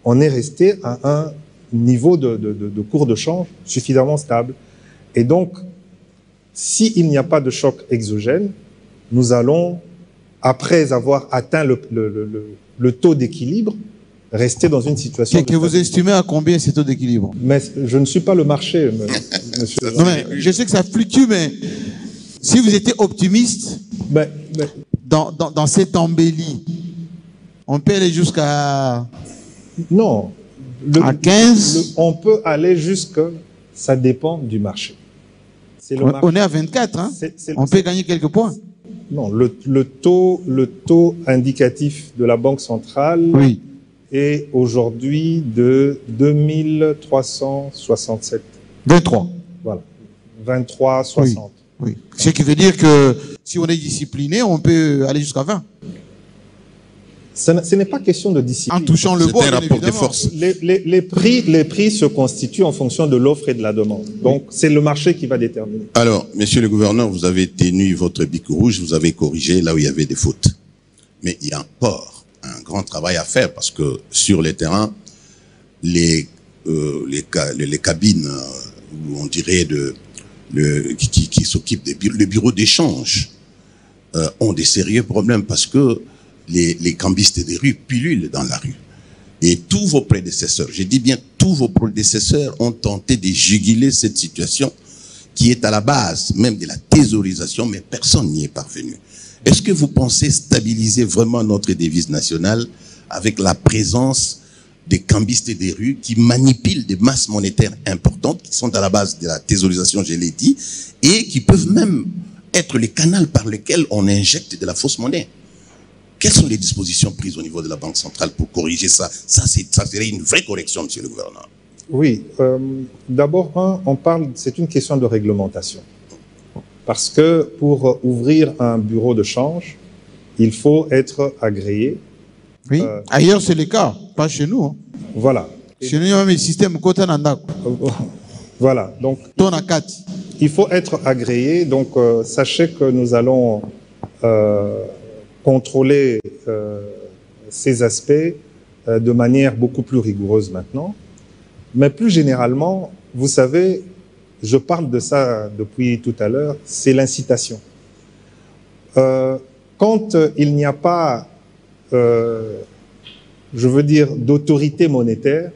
Speaker 1: on est resté à un niveau de cours de change suffisamment stable. Et donc, s'il n'y a pas de choc exogène, nous allons, après avoir atteint le taux d'équilibre, rester dans une situation...
Speaker 2: Que vous estimez à combien ce taux d'équilibre?
Speaker 1: Mais je ne suis pas le marché, monsieur.
Speaker 2: Non, mais je sais que ça fluctue, mais si vous étiez optimiste, dans cette embellie, on peut aller jusqu'à...
Speaker 1: Non.
Speaker 2: À 15
Speaker 1: on peut aller jusqu'à... Ça dépend du marché.
Speaker 2: On est à 24, hein? On peut gagner quelques points.
Speaker 1: Non, le taux indicatif de la Banque centrale est aujourd'hui de 2367.
Speaker 2: 23.
Speaker 1: Voilà. 23,60.
Speaker 2: Oui. Ce qui veut dire que si on est discipliné, on peut aller jusqu'à 20.
Speaker 1: Ce n'est pas question de discipline.
Speaker 2: En touchant le bois,
Speaker 3: C'est un
Speaker 2: bien
Speaker 3: rapport de
Speaker 2: évidemment.
Speaker 3: force.
Speaker 1: Les prix se constituent en fonction de l'offre et de la demande. Donc, c'est le marché qui va déterminer.
Speaker 3: Alors, monsieur le gouverneur, vous avez tenu votre bic rouge, vous avez corrigé là où il y avait des fautes. Mais il y a encore un grand travail à faire parce que sur les terrains, les cabines, où on dirait qui s'occupent le bureau d'échange, ont des sérieux problèmes parce que les cambistes des rues pullulent dans la rue. Et tous vos prédécesseurs, je dis bien tous vos prédécesseurs, ont tenté de juguler cette situation qui est à la base même de la thésaurisation, mais personne n'y est parvenu. Est-ce que vous pensez stabiliser vraiment notre devise nationale avec la présence des cambistes des rues qui manipulent des masses monétaires importantes, qui sont à la base de la thésaurisation, je l'ai dit, et qui peuvent même être les canaux par lesquels on injecte de la fausse monnaie? Quelles sont les dispositions prises au niveau de la Banque centrale pour corriger ça? Ça serait une vraie correction, monsieur le gouverneur.
Speaker 1: Oui. D'abord, c'est une question de réglementation. Parce que pour ouvrir un bureau de change, il faut être agréé.
Speaker 2: Oui. Ailleurs, c'est le cas, pas chez nous. Hein.
Speaker 1: Voilà.
Speaker 2: Chez nous, il y a même un système côté Nanda.
Speaker 1: Voilà. Donc, il faut être agréé. Donc, sachez que nous allons contrôler ces aspects de manière beaucoup plus rigoureuse maintenant. Mais plus généralement, vous savez, je parle de ça depuis tout à l'heure, c'est l'incitation. Quand il n'y a pas, je veux dire, d'autorité monétaire,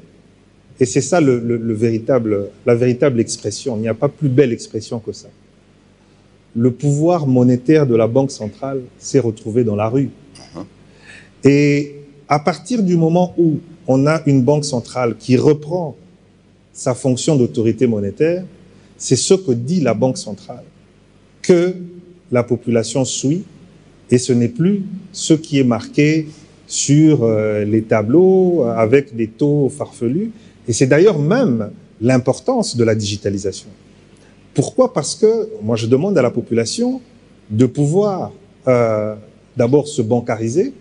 Speaker 1: et c'est ça la véritable expression, il n'y a pas plus belle expression que ça. Le pouvoir monétaire de la Banque centrale s'est retrouvé dans la rue. Et à partir du moment où on a une banque centrale qui reprend sa fonction d'autorité monétaire, c'est ce que dit la Banque centrale, que la population suit, et ce n'est plus ce qui est marqué sur les tableaux avec des taux farfelus. Et c'est d'ailleurs même l'importance de la digitalisation. Pourquoi? Parce que moi je demande à la population de pouvoir d'abord se bancariser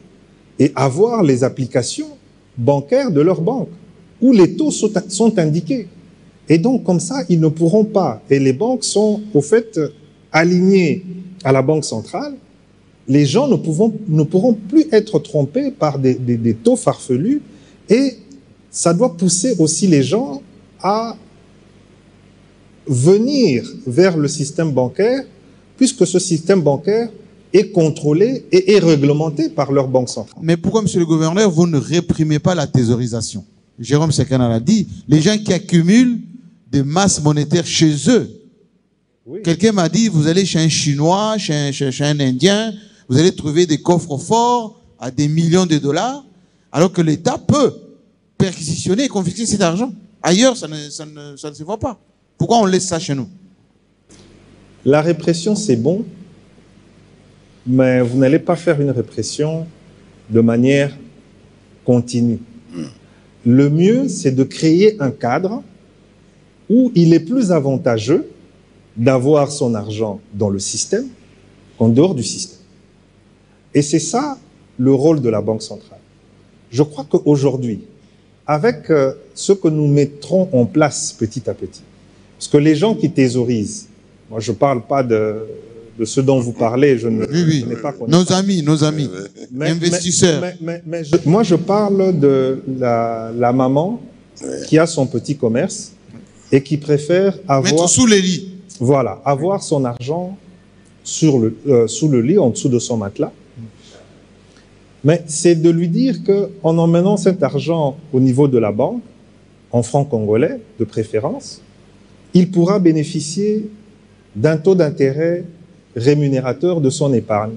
Speaker 1: et avoir les applications bancaires de leur banque, où les taux sont indiqués. Et donc, comme ça, ils ne pourront pas. Et les banques sont, au fait, alignées à la Banque centrale. Les gens ne pourront plus être trompés par des taux farfelus. Et ça doit pousser aussi les gens à venir vers le système bancaire, puisque ce système bancaire est contrôlé et est réglementé par leur banque centrale.
Speaker 2: Mais pourquoi, monsieur le gouverneur, vous ne réprimez pas la thésaurisation? Jérôme Sekana l'a dit, les gens qui accumulent des masses monétaires chez eux. Oui. Quelqu'un m'a dit, vous allez chez un Chinois, chez un Indien, vous allez trouver des coffres forts à des millions de dollars, alors que l'État peut perquisitionner et confisquer cet argent. Ailleurs, ça ne se voit pas. Pourquoi on laisse ça chez nous?
Speaker 1: La répression, c'est bon, mais vous n'allez pas faire une répression de manière continue. Le mieux, c'est de créer un cadre où il est plus avantageux d'avoir son argent dans le système qu'en dehors du système. Et c'est ça le rôle de la Banque centrale. Je crois qu'aujourd'hui, avec ce que nous mettrons en place petit à petit, parce que les gens qui thésaurisent, moi je ne parle pas de ceux dont vous parlez, je n'ai pas connu.
Speaker 2: Nos amis, investisseurs.
Speaker 1: Moi je parle de la maman qui a son petit commerce et qui préfère avoir...
Speaker 2: Mettre sous les lits.
Speaker 1: Voilà, avoir son argent sous le lit, en dessous de son matelas. Mais c'est de lui dire qu'en emmenant cet argent au niveau de la banque, en francs congolais de préférence, il pourra bénéficier d'un taux d'intérêt rémunérateur de son épargne.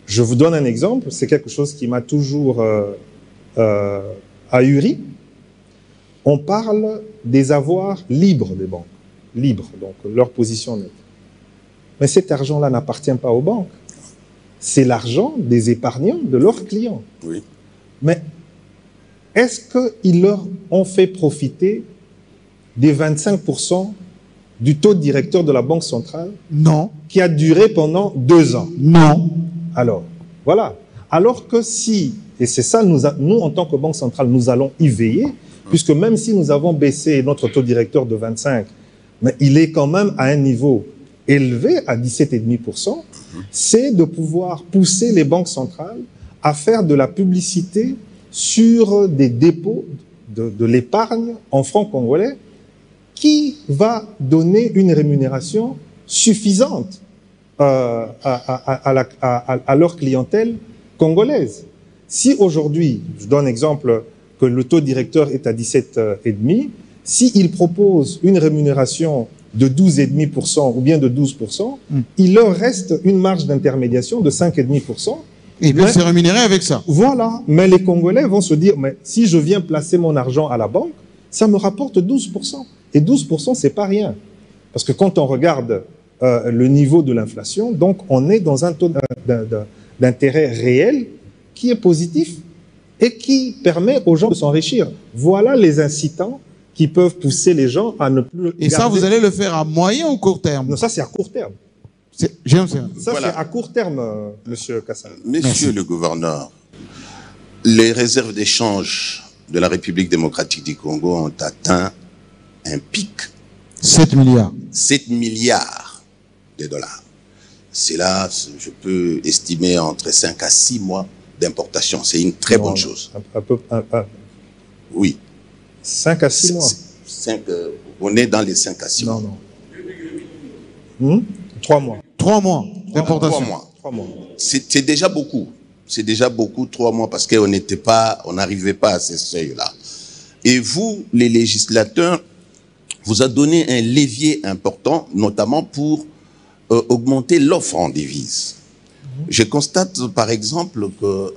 Speaker 1: Je vous donne un exemple, c'est quelque chose qui m'a toujours ahuri. On parle des avoirs libres des banques, libres, donc leur position nette. Mais cet argent-là n'appartient pas aux banques. C'est l'argent des épargnants, de leurs clients.
Speaker 3: Oui.
Speaker 1: Mais est-ce qu'ils leur ont fait profiter des 25% du taux directeur de la Banque centrale?
Speaker 2: Non.
Speaker 1: Qui a duré pendant 2 ans?
Speaker 2: Non.
Speaker 1: Alors, voilà. Alors que si, et c'est ça, nous, en tant que Banque centrale, nous allons y veiller, puisque même si nous avons baissé notre taux directeur de 25, mais il est quand même à un niveau élevé, à 17,5%, c'est de pouvoir pousser les banques centrales à faire de la publicité sur des dépôts de l'épargne en francs congolais qui va donner une rémunération suffisante à leur clientèle congolaise. Si aujourd'hui, je donne un exemple, que le taux directeur est à 17,5, s'ils proposent une rémunération de 12,5% ou bien de 12%, il leur reste une marge d'intermédiation de 5,5%.
Speaker 2: Et bien se rémunérer avec ça.
Speaker 1: Voilà. Mais les Congolais vont se dire, mais si je viens placer mon argent à la banque, ça me rapporte 12%. Et 12%, c'est pas rien. Parce que quand on regarde le niveau de l'inflation, donc on est dans un taux d'intérêt réel qui est positif et qui permet aux gens de s'enrichir. Voilà les incitants qui peuvent pousser les gens à ne plus...
Speaker 2: Et ça, vous allez le faire à moyen ou court terme?
Speaker 1: Non, ça c'est à court terme. Ça,
Speaker 3: voilà.
Speaker 1: C'est à court terme, Monsieur Kassam.
Speaker 3: Monsieur le gouverneur, les réserves d'échange de la République démocratique du Congo ont atteint un pic.
Speaker 2: 7 milliards.
Speaker 3: 7 milliards de dollars. C'est là, je peux estimer entre 5 à 6 mois d'importation. C'est une très bonne chose. Oui.
Speaker 1: 5 à 6 mois.
Speaker 3: 5, on est dans les 5 à 6 mois.
Speaker 1: Non. 3 mois.
Speaker 2: 3 mois d'importation.
Speaker 3: 3 mois. C'est déjà beaucoup. C'est déjà beaucoup, 3 mois, parce qu'on n'arrivait pas à ces seuils-là. Et vous, les législateurs, vous a donné un levier important, notamment pour augmenter l'offre en devises. Je constate, par exemple, que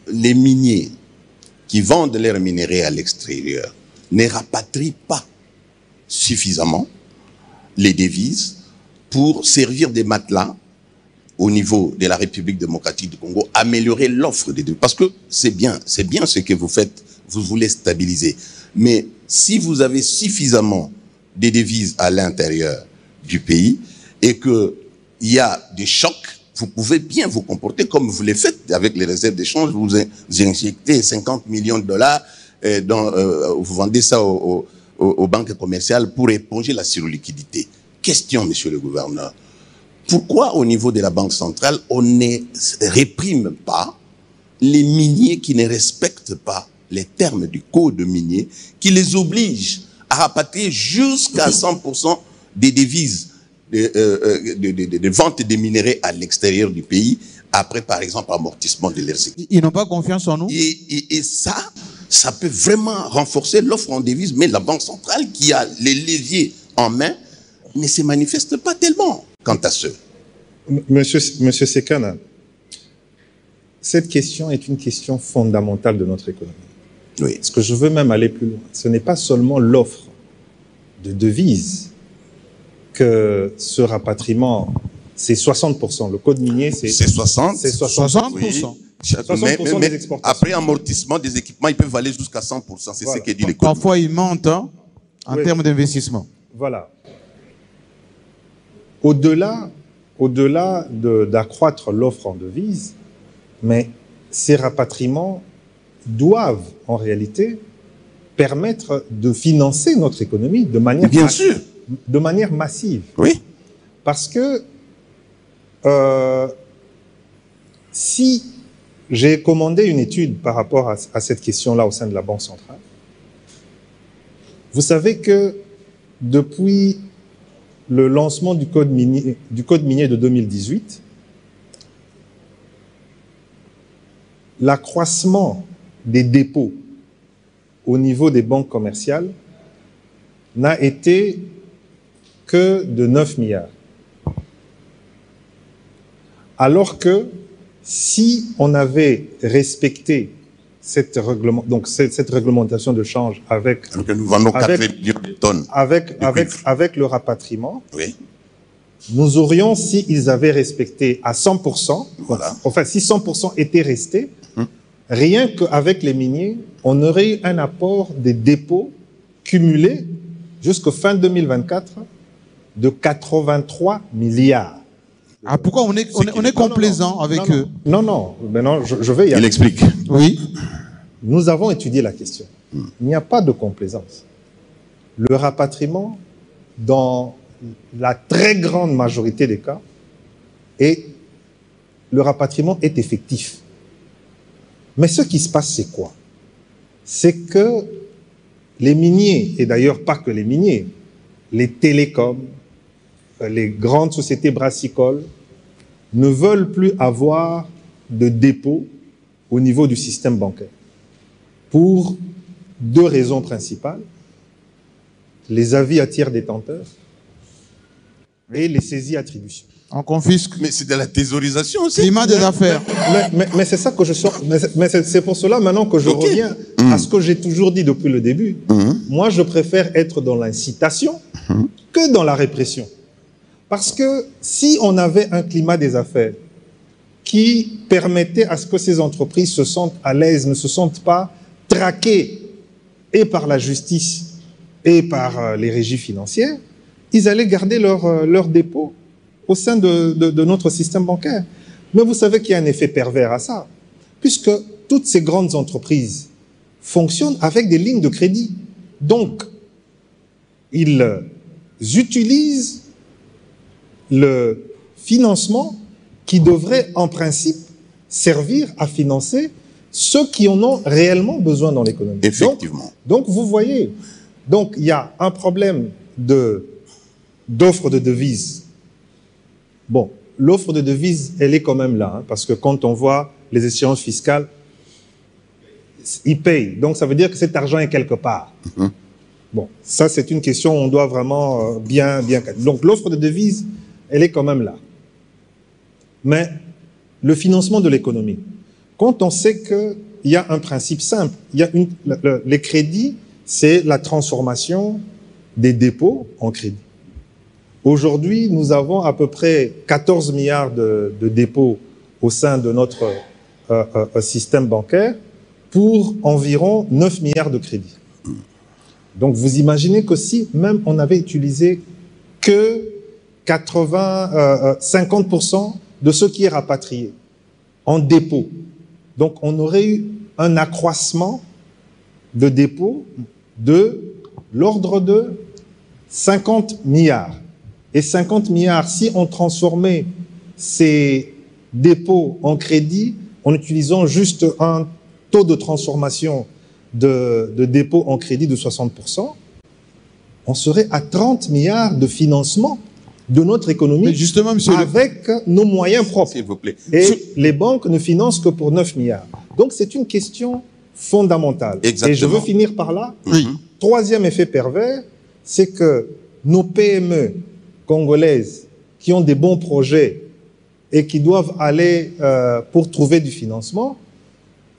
Speaker 3: les miniers qui vendent leurs minéraux à l'extérieur ne rapatrient pas suffisamment les devises pour servir des matelas au niveau de la République démocratique du Congo, améliorer l'offre des devises. Parce que c'est bien ce que vous faites, vous voulez stabiliser. Mais si vous avez suffisamment de devises à l'intérieur du pays et qu'il y a des chocs, vous pouvez bien vous comporter comme vous le faites avec les réserves d'échange. Vous injectez 50 millions de dollars, vous vendez ça aux banques commerciales pour éponger la surliquidité. Question, monsieur le gouverneur. Pourquoi au niveau de la Banque centrale, on ne réprime pas les miniers qui ne respectent pas les termes du code minier, qui les oblige à rapatrier jusqu'à 100% des devises de vente des minéraux à l'extérieur du pays, après par exemple amortissement de leurs équipes.
Speaker 2: Ils n'ont pas confiance en nous.
Speaker 3: Et ça peut vraiment renforcer l'offre en devises, mais la Banque centrale qui a les leviers en main ne se manifeste pas tellement quant à ce.
Speaker 1: Monsieur Sekana, cette question est une question fondamentale de notre économie.
Speaker 3: Oui.
Speaker 1: Parce que je veux même aller plus loin. Ce n'est pas seulement l'offre de devises que ce rapatriement, c'est 60%. Le code minier, c'est
Speaker 3: 60%.
Speaker 1: C'est 60%.
Speaker 3: Oui.
Speaker 1: 60%
Speaker 3: mais
Speaker 1: des exportations.
Speaker 3: après amortissement des équipements, ils peuvent aller jusqu'à 100%. C'est
Speaker 1: Voilà.
Speaker 3: ce que dit le code.
Speaker 2: Parfois, ils mentent en
Speaker 1: Oui.
Speaker 2: termes d'investissement.
Speaker 1: Voilà. Au-delà d'accroître l'offre en devises, mais ces rapatriements doivent en réalité permettre de financer notre économie de manière
Speaker 3: Bien sûr.
Speaker 1: De manière massive.
Speaker 3: Oui.
Speaker 1: Parce que si j'ai commandé une étude par rapport à cette question-là au sein de la Banque centrale, vous savez que depuis le lancement du code minier de 2018, l'accroissement des dépôts au niveau des banques commerciales n'a été que de 9 milliards. Alors que si on avait respecté cette réglementation de change avec,
Speaker 3: Donc nous vendons 4 millions de tonnes.
Speaker 1: Avec le rapatriement,
Speaker 3: Oui.
Speaker 1: nous aurions, s'ils avaient respecté à 100%,
Speaker 3: Voilà.
Speaker 1: enfin si 100% étaient restés, rien qu'avec les miniers, on aurait eu un apport des dépôts cumulés jusqu'au fin 2024 de 83 milliards.
Speaker 2: Ah, pourquoi on est complaisant avec eux?
Speaker 1: Non, maintenant je vais y aller.
Speaker 3: Il explique.
Speaker 2: Oui.
Speaker 1: Nous avons étudié la question. Il n'y a pas de complaisance. Le rapatriement, dans la très grande majorité des cas, le rapatriement est effectif. Mais ce qui se passe, c'est quoi? C'est que les miniers, et d'ailleurs pas que les miniers, les télécoms, les grandes sociétés brassicoles ne veulent plus avoir de dépôt au niveau du système bancaire. Pour deux raisons principales: les avis à tiers détenteurs et les saisies attributions.
Speaker 2: On confisque.
Speaker 3: Mais c'est de la thésaurisation aussi.
Speaker 2: Climat des affaires.
Speaker 1: Mais c'est ça que je sors. Mais c'est pour cela maintenant que je reviens à ce que j'ai toujours dit depuis le début. Moi, je préfère être dans l'incitation que dans la répression. Parce que si on avait un climat des affaires qui permettait à ce que ces entreprises se sentent à l'aise, ne se sentent pas traquées et par la justice et par les régies financières, ils allaient garder leur dépôt au sein de notre système bancaire. Mais vous savez qu'il y a un effet pervers à ça, puisque toutes ces grandes entreprises fonctionnent avec des lignes de crédit. Donc, ils utilisent le financement qui devrait, en principe, servir à financer ceux qui en ont réellement besoin dans l'économie.
Speaker 3: Effectivement.
Speaker 1: Donc, vous voyez, donc il y a un problème d'offre de devises. Bon, l'offre de devises, elle est quand même là, hein, parce que quand on voit les échéances fiscales, ils payent. Donc, ça veut dire que cet argent est quelque part. Bon, ça, c'est une question, on doit vraiment bien... Donc, l'offre de devises, elle est quand même là. Mais le financement de l'économie, quand on sait qu'il y a un principe simple, il y a les crédits, c'est la transformation des dépôts en crédit. Aujourd'hui, nous avons à peu près 14 milliards de dépôts au sein de notre système bancaire pour environ 9 milliards de crédits. Donc, vous imaginez que si même on avait utilisé que 50% de ce qui est rapatrié en dépôt, donc on aurait eu un accroissement de dépôts de l'ordre de 50 milliards. Et 50 milliards, si on transformait ces dépôts en crédit en utilisant juste un taux de transformation de dépôts en crédit de 60%, on serait à 30 milliards de financement de notre économie.
Speaker 2: Mais justement, monsieur
Speaker 1: avec nos moyens propres.
Speaker 3: S'il vous plaît.
Speaker 1: Et les banques ne financent que pour 9 milliards. Donc c'est une question fondamentale.
Speaker 3: Exactement.
Speaker 1: Et je veux finir par là.
Speaker 2: Oui.
Speaker 1: Troisième effet pervers, c'est que nos PME congolaises qui ont des bons projets et qui doivent aller pour trouver du financement,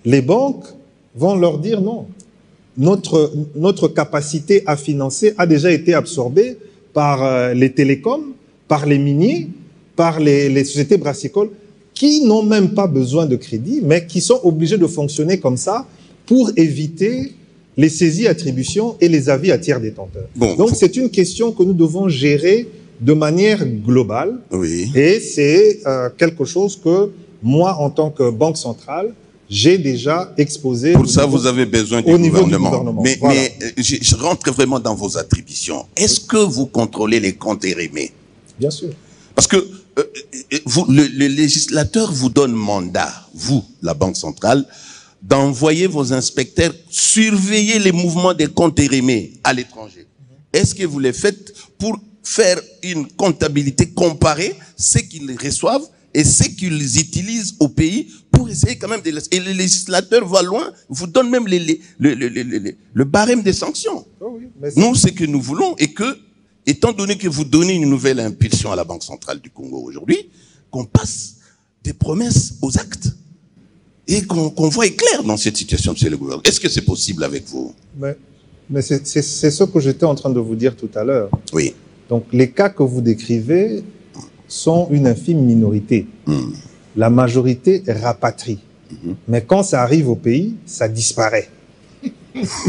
Speaker 1: les banques vont leur dire non. Notre capacité à financer a déjà été absorbée par les télécoms, par les miniers, par les sociétés brassicoles qui n'ont même pas besoin de crédit, mais qui sont obligés de fonctionner comme ça pour éviter les saisies attributions et les avis à tiers détenteurs.
Speaker 3: Bon.
Speaker 1: Donc c'est une question que nous devons gérer de manière globale.
Speaker 3: Oui.
Speaker 1: Et c'est quelque chose que moi, en tant que banque centrale, j'ai déjà exposé.
Speaker 3: Pour ça, vous avez besoin du gouvernement. Mais,
Speaker 1: voilà.
Speaker 3: je rentre vraiment dans vos attributions. Est-ce que vous contrôlez les comptes RME?
Speaker 1: Bien sûr.
Speaker 3: Parce que le législateur vous donne mandat, vous, la Banque centrale, d'envoyer vos inspecteurs surveiller les mouvements des comptes RME à l'étranger. Est-ce que vous les faites pour faire une comptabilité comparée, ce qu'ils reçoivent et ce qu'ils utilisent au pays pour essayer quand même de... Et le législateur va loin, vous donne même le barème des sanctions.
Speaker 1: Oh oui,
Speaker 3: nous, ce que nous voulons est que, étant donné que vous donnez une nouvelle impulsion à la Banque centrale du Congo aujourd'hui, qu'on passe des promesses aux actes et qu'on voit clair dans cette situation, monsieur le gouverneur. Est-ce que c'est possible avec vous?
Speaker 1: Mais c'est ce que j'étais en train de vous dire tout à l'heure.
Speaker 3: Oui.
Speaker 1: Donc les cas que vous décrivez sont une infime minorité. La majorité rapatrie. Mais quand ça arrive au pays, ça disparaît.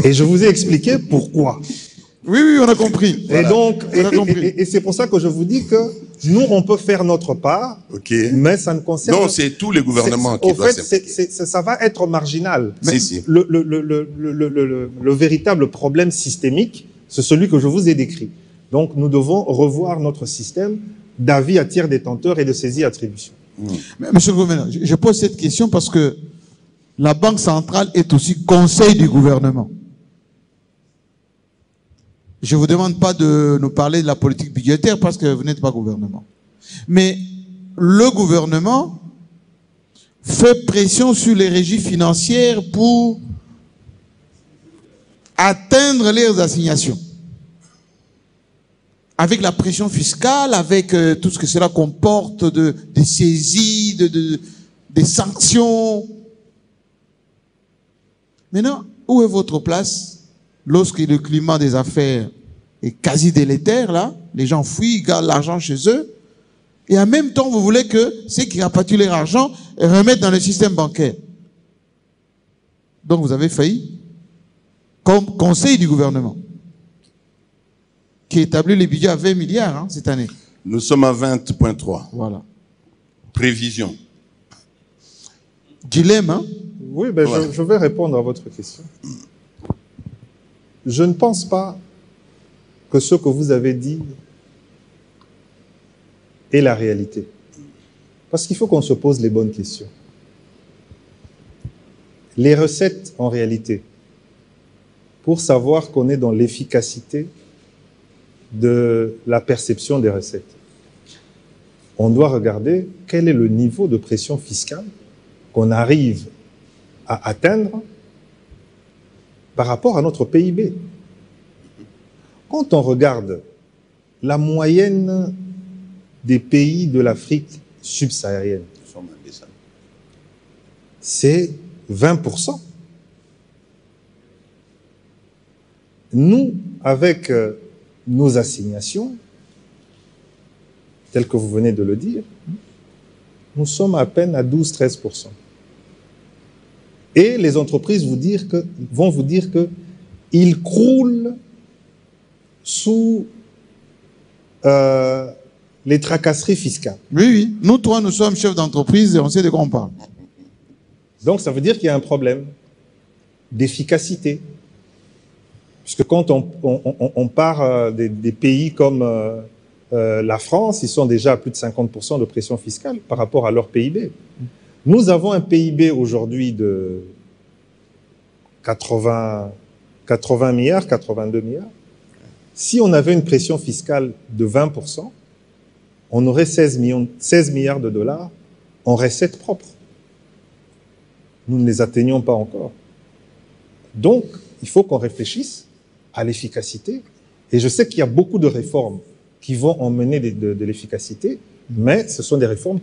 Speaker 1: Et je vous ai expliqué pourquoi.
Speaker 2: Oui, oui, on a compris.
Speaker 1: Et donc,
Speaker 2: On a compris.
Speaker 1: et c'est pour ça que je vous dis que nous, on peut faire notre part, mais ça ne concerne...
Speaker 3: Non, c'est tous les gouvernements qui
Speaker 1: au
Speaker 3: doivent
Speaker 1: fait, ça va être marginal.
Speaker 3: Si, si.
Speaker 1: Le véritable problème systémique, c'est celui que je vous ai décrit. Donc, nous devons revoir notre système d'avis à tiers détenteurs et de saisie-attribution.
Speaker 2: Mais, monsieur le gouverneur, je pose cette question parce que la Banque centrale est aussi conseil du gouvernement. Je ne vous demande pas de nous parler de la politique budgétaire parce que vous n'êtes pas gouvernement. Mais le gouvernement fait pression sur les régies financières pour atteindre leurs assignations. Avec la pression fiscale, avec tout ce que cela comporte des saisies, des sanctions. Maintenant, où est votre place lorsque le climat des affaires est quasi délétère, là, les gens fuient, ils gardent l'argent chez eux, et en même temps, vous voulez que ceux qui rapatrient leur argent remettent dans le système bancaire. Donc, vous avez failli comme conseil du gouvernement, qui établit les budgets à 20 milliards cette année.
Speaker 3: Nous sommes à 20,3.
Speaker 2: Voilà.
Speaker 3: Prévision.
Speaker 2: Dilemme, hein?
Speaker 1: Oui, ben
Speaker 3: Ouais.
Speaker 1: je vais répondre à votre question. Je ne pense pas que ce que vous avez dit est la réalité. Parce qu'il faut qu'on se pose les bonnes questions. Les recettes, en réalité, pour savoir qu'on est dans l'efficacité de la perception des recettes, on doit regarder quel est le niveau de pression fiscale qu'on arrive à atteindre par rapport à notre PIB. Quand on regarde la moyenne des pays de l'Afrique subsaharienne, c'est 20%. Nous, avec nos assignations, telles que vous venez de le dire, nous sommes à peine à 12-13%. Et les entreprises vont vous dire qu'ils croulent sous les tracasseries fiscales.
Speaker 2: Oui, oui. Nous trois, nous sommes chefs d'entreprise et on sait de quoi on parle.
Speaker 1: Donc, ça veut dire qu'il y a un problème d'efficacité. Puisque quand on part des pays comme la France, ils sont déjà à plus de 50% de pression fiscale par rapport à leur PIB. Nous avons un PIB aujourd'hui de 80 milliards, 82 milliards. Si on avait une pression fiscale de 20%, on aurait 16 milliards de dollars en recettes propres. Nous ne les atteignons pas encore. Donc, il faut qu'on réfléchisse à l'efficacité. Et je sais qu'il y a beaucoup de réformes qui vont emmener de l'efficacité, mais ce sont des réformes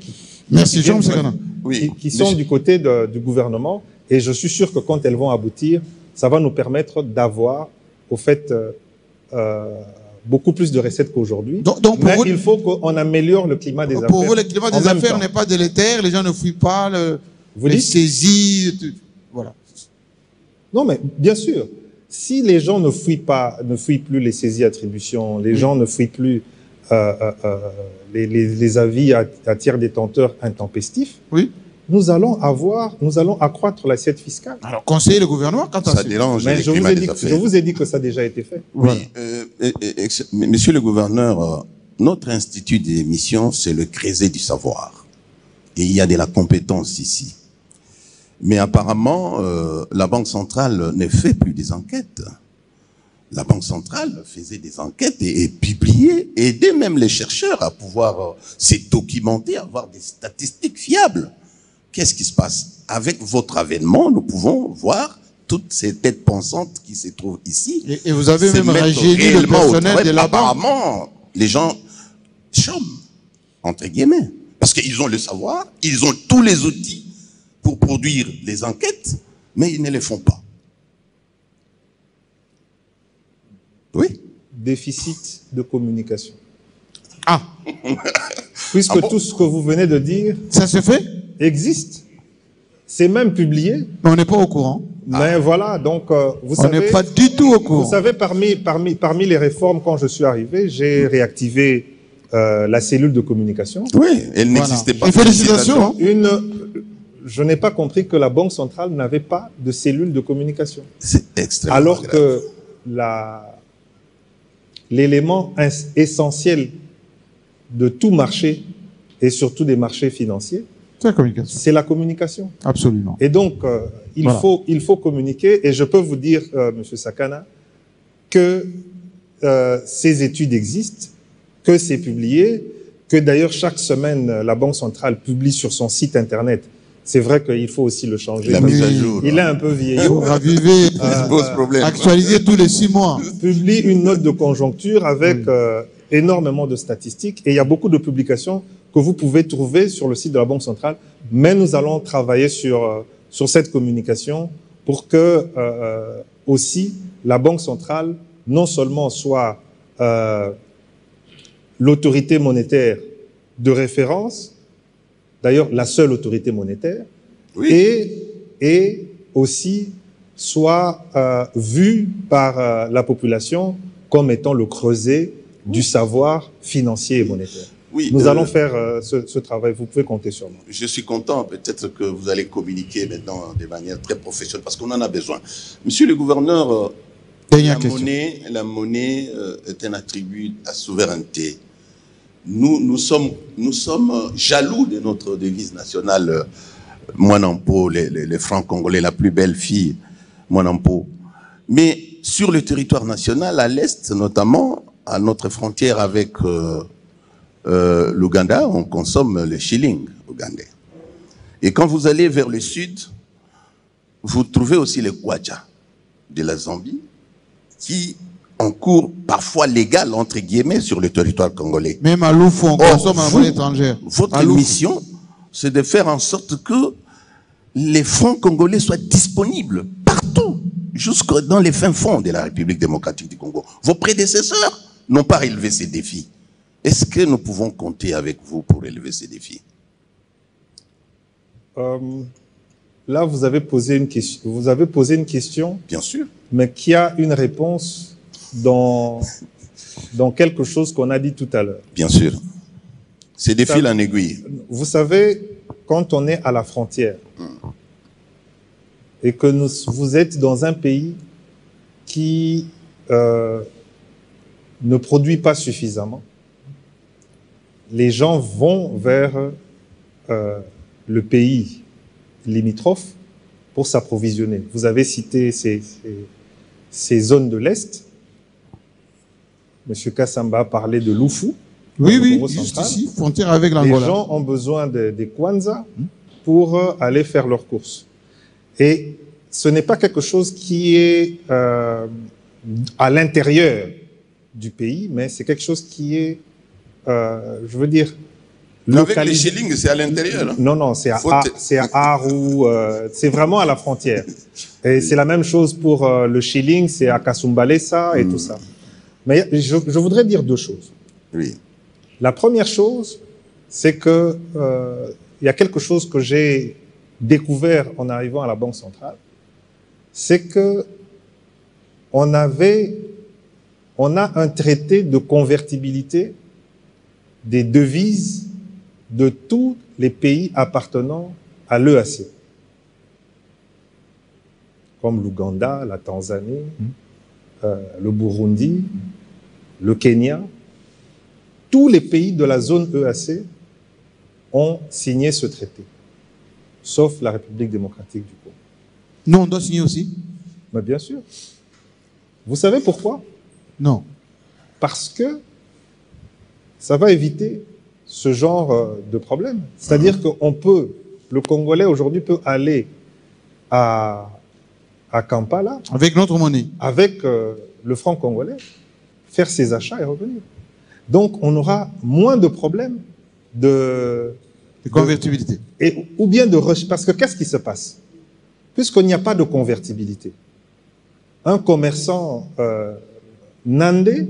Speaker 2: Merci, Jean Moussakana.
Speaker 1: qui sont du côté du gouvernement. Et je suis sûr que quand elles vont aboutir, ça va nous permettre d'avoir, au fait, beaucoup plus de recettes qu'aujourd'hui. Mais il faut qu'on améliore le climat des affaires.
Speaker 2: Pour vous, le climat des affaires n'est pas délétère, les gens ne fuient pas, les saisies, voilà. Non, mais bien sûr, si les gens ne fuient plus les saisies-attributions, les gens ne fuient plus les avis à tiers détenteurs intempestifs, nous allons accroître l'assiette fiscale. Alors, conseiller le gouvernement quand
Speaker 3: ça dérange les climats des affaires.
Speaker 1: Je vous ai dit que ça a déjà été fait.
Speaker 3: Oui, monsieur le gouverneur, notre institut d'émission, c'est le creuset du savoir. Et il y a de la compétence ici. Mais apparemment, la Banque centrale ne fait plus des enquêtes. La Banque centrale faisait des enquêtes et publiait, aidait même les chercheurs à pouvoir se documenter, avoir des statistiques fiables. Qu'est-ce qui se passe? Avec votre avènement, nous pouvons voir toutes ces têtes pensantes qui se trouvent ici.
Speaker 2: Et vous avez même rajeuni le personnel de la banque.
Speaker 3: Apparemment, les gens chôment, entre guillemets. Parce qu'ils ont le savoir, ils ont tous les outils pour produire les enquêtes, mais ils ne les font pas. Oui.
Speaker 1: Déficit de communication.
Speaker 2: Ah.
Speaker 1: Puisque tout ce que vous venez de dire...
Speaker 2: Ça se fait?
Speaker 1: Existe. C'est même publié.
Speaker 2: Mais on n'est pas au courant.
Speaker 1: Mais voilà, donc vous
Speaker 2: On
Speaker 1: savez...
Speaker 2: n'est pas du tout au courant.
Speaker 1: Vous savez, parmi les réformes, quand je suis arrivé, j'ai réactivé la cellule de communication.
Speaker 3: Oui, elle n'existait pas.
Speaker 2: Et félicitations.
Speaker 1: Je n'ai pas compris que la Banque centrale n'avait pas de cellule de communication.
Speaker 3: C'est extrêmement
Speaker 1: Alors
Speaker 3: grave.
Speaker 1: que l'élément essentiel de tout marché, et surtout des marchés financiers,
Speaker 2: C'est la communication.
Speaker 1: c'est la communication.
Speaker 2: Absolument.
Speaker 1: Et donc, il faut communiquer. Et je peux vous dire, Monsieur Sakana, que ces études existent, que c'est publié, que d'ailleurs chaque semaine, la Banque centrale publie sur son site Internet. C'est vrai qu'il faut aussi le changer.
Speaker 3: La mise à jour.
Speaker 1: Il est un peu vieillot.
Speaker 2: Raviver,
Speaker 3: Ça pose problème.
Speaker 2: actualiser tous les 6 mois.
Speaker 1: Publie une note de conjoncture avec énormément de statistiques. Et il y a beaucoup de publications que vous pouvez trouver sur le site de la Banque centrale. Mais nous allons travailler sur cette communication pour que aussi la Banque centrale non seulement soit l'autorité monétaire de référence, d'ailleurs la seule autorité monétaire,
Speaker 3: Oui.
Speaker 1: et aussi soit vue par la population comme étant le creuset du savoir financier et monétaire.
Speaker 3: Oui,
Speaker 1: Nous allons faire ce travail, vous pouvez compter sur moi.
Speaker 3: Je suis content, peut-être que vous allez communiquer maintenant de manière très professionnelle, parce qu'on en a besoin. Monsieur le gouverneur, la monnaie est un attribut à souveraineté. Nous sommes jaloux de notre devise nationale, Mwanampo, les francs congolais, la plus belle fille, Mwanampo. Mais sur le territoire national, à l'est notamment, à notre frontière avec l'Ouganda, on consomme le shilling ougandais. Et quand vous allez vers le sud, vous trouvez aussi le kwacha de la Zambie, qui ont cours parfois légal, entre guillemets, sur le territoire congolais.
Speaker 2: Même à Loufou, on consomme en monnaie étrangère.
Speaker 3: Votre mission, c'est de faire en sorte que les francs congolais soient disponibles partout, jusque dans les fins fonds de la République démocratique du Congo. Vos prédécesseurs n'ont pas relevé ces défis. Est-ce que nous pouvons compter avec vous pour relever ces défis?
Speaker 1: Là, vous avez posé une question.
Speaker 3: Bien sûr.
Speaker 1: Mais qui a une réponse dans quelque chose qu'on a dit tout à l'heure.
Speaker 3: Bien sûr. C'est des fils en aiguille.
Speaker 1: Vous savez, quand on est à la frontière et que vous êtes dans un pays qui ne produit pas suffisamment, les gens vont vers le pays limitrophe pour s'approvisionner. Vous avez cité ces zones de l'Est. Monsieur Kassamba a parlé de Loufou.
Speaker 2: Oui, juste ici, frontière avec l'Angola.
Speaker 1: Les gens ont besoin des kwanza pour aller faire leurs courses. Et ce n'est pas quelque chose qui est à l'intérieur du pays, mais c'est quelque chose qui est, je veux dire,
Speaker 3: avec les shillings, c'est à l'intérieur.
Speaker 1: Non, c'est à Aru, c'est vraiment à la frontière. Et c'est la même chose pour le shilling, c'est à Kasumbalesa et tout ça. Mais je voudrais dire deux choses.
Speaker 3: Oui.
Speaker 1: La première chose, c'est que il y a quelque chose que j'ai découvert en arrivant à la Banque centrale, c'est que on a un traité de convertibilité des devises de tous les pays appartenant à l'EAC, comme l'Ouganda, la Tanzanie, le Burundi, le Kenya. Tous les pays de la zone EAC ont signé ce traité, sauf la République démocratique du Congo.
Speaker 2: Nous, on doit signer aussi?
Speaker 1: Mais bien sûr. Vous savez pourquoi?
Speaker 2: Non.
Speaker 1: Parce que ça va éviter ce genre de problème. C'est-à-dire qu'on peut, le Congolais aujourd'hui peut aller à Kampala.
Speaker 2: Avec notre monnaie.
Speaker 1: Avec le franc congolais, faire ses achats et revenir. Donc on aura moins de problèmes de
Speaker 2: convertibilité.
Speaker 1: Ou bien de recherche. Parce que qu'est-ce qui se passe? Puisqu'il n'y a pas de convertibilité, un commerçant nandé,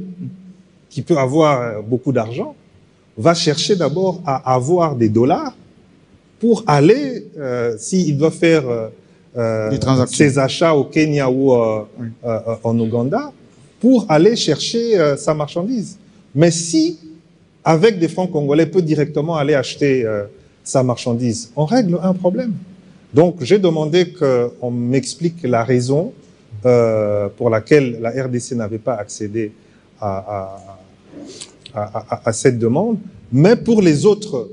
Speaker 1: qui peut avoir beaucoup d'argent, va chercher d'abord à avoir des dollars pour aller, s'il doit faire ses achats au Kenya ou en Ouganda pour aller chercher sa marchandise. Mais si, avec des francs congolais, peut directement aller acheter sa marchandise, on règle un problème. Donc, j'ai demandé qu'on m'explique la raison pour laquelle la RDC n'avait pas accédé à cette demande. Mais pour les autres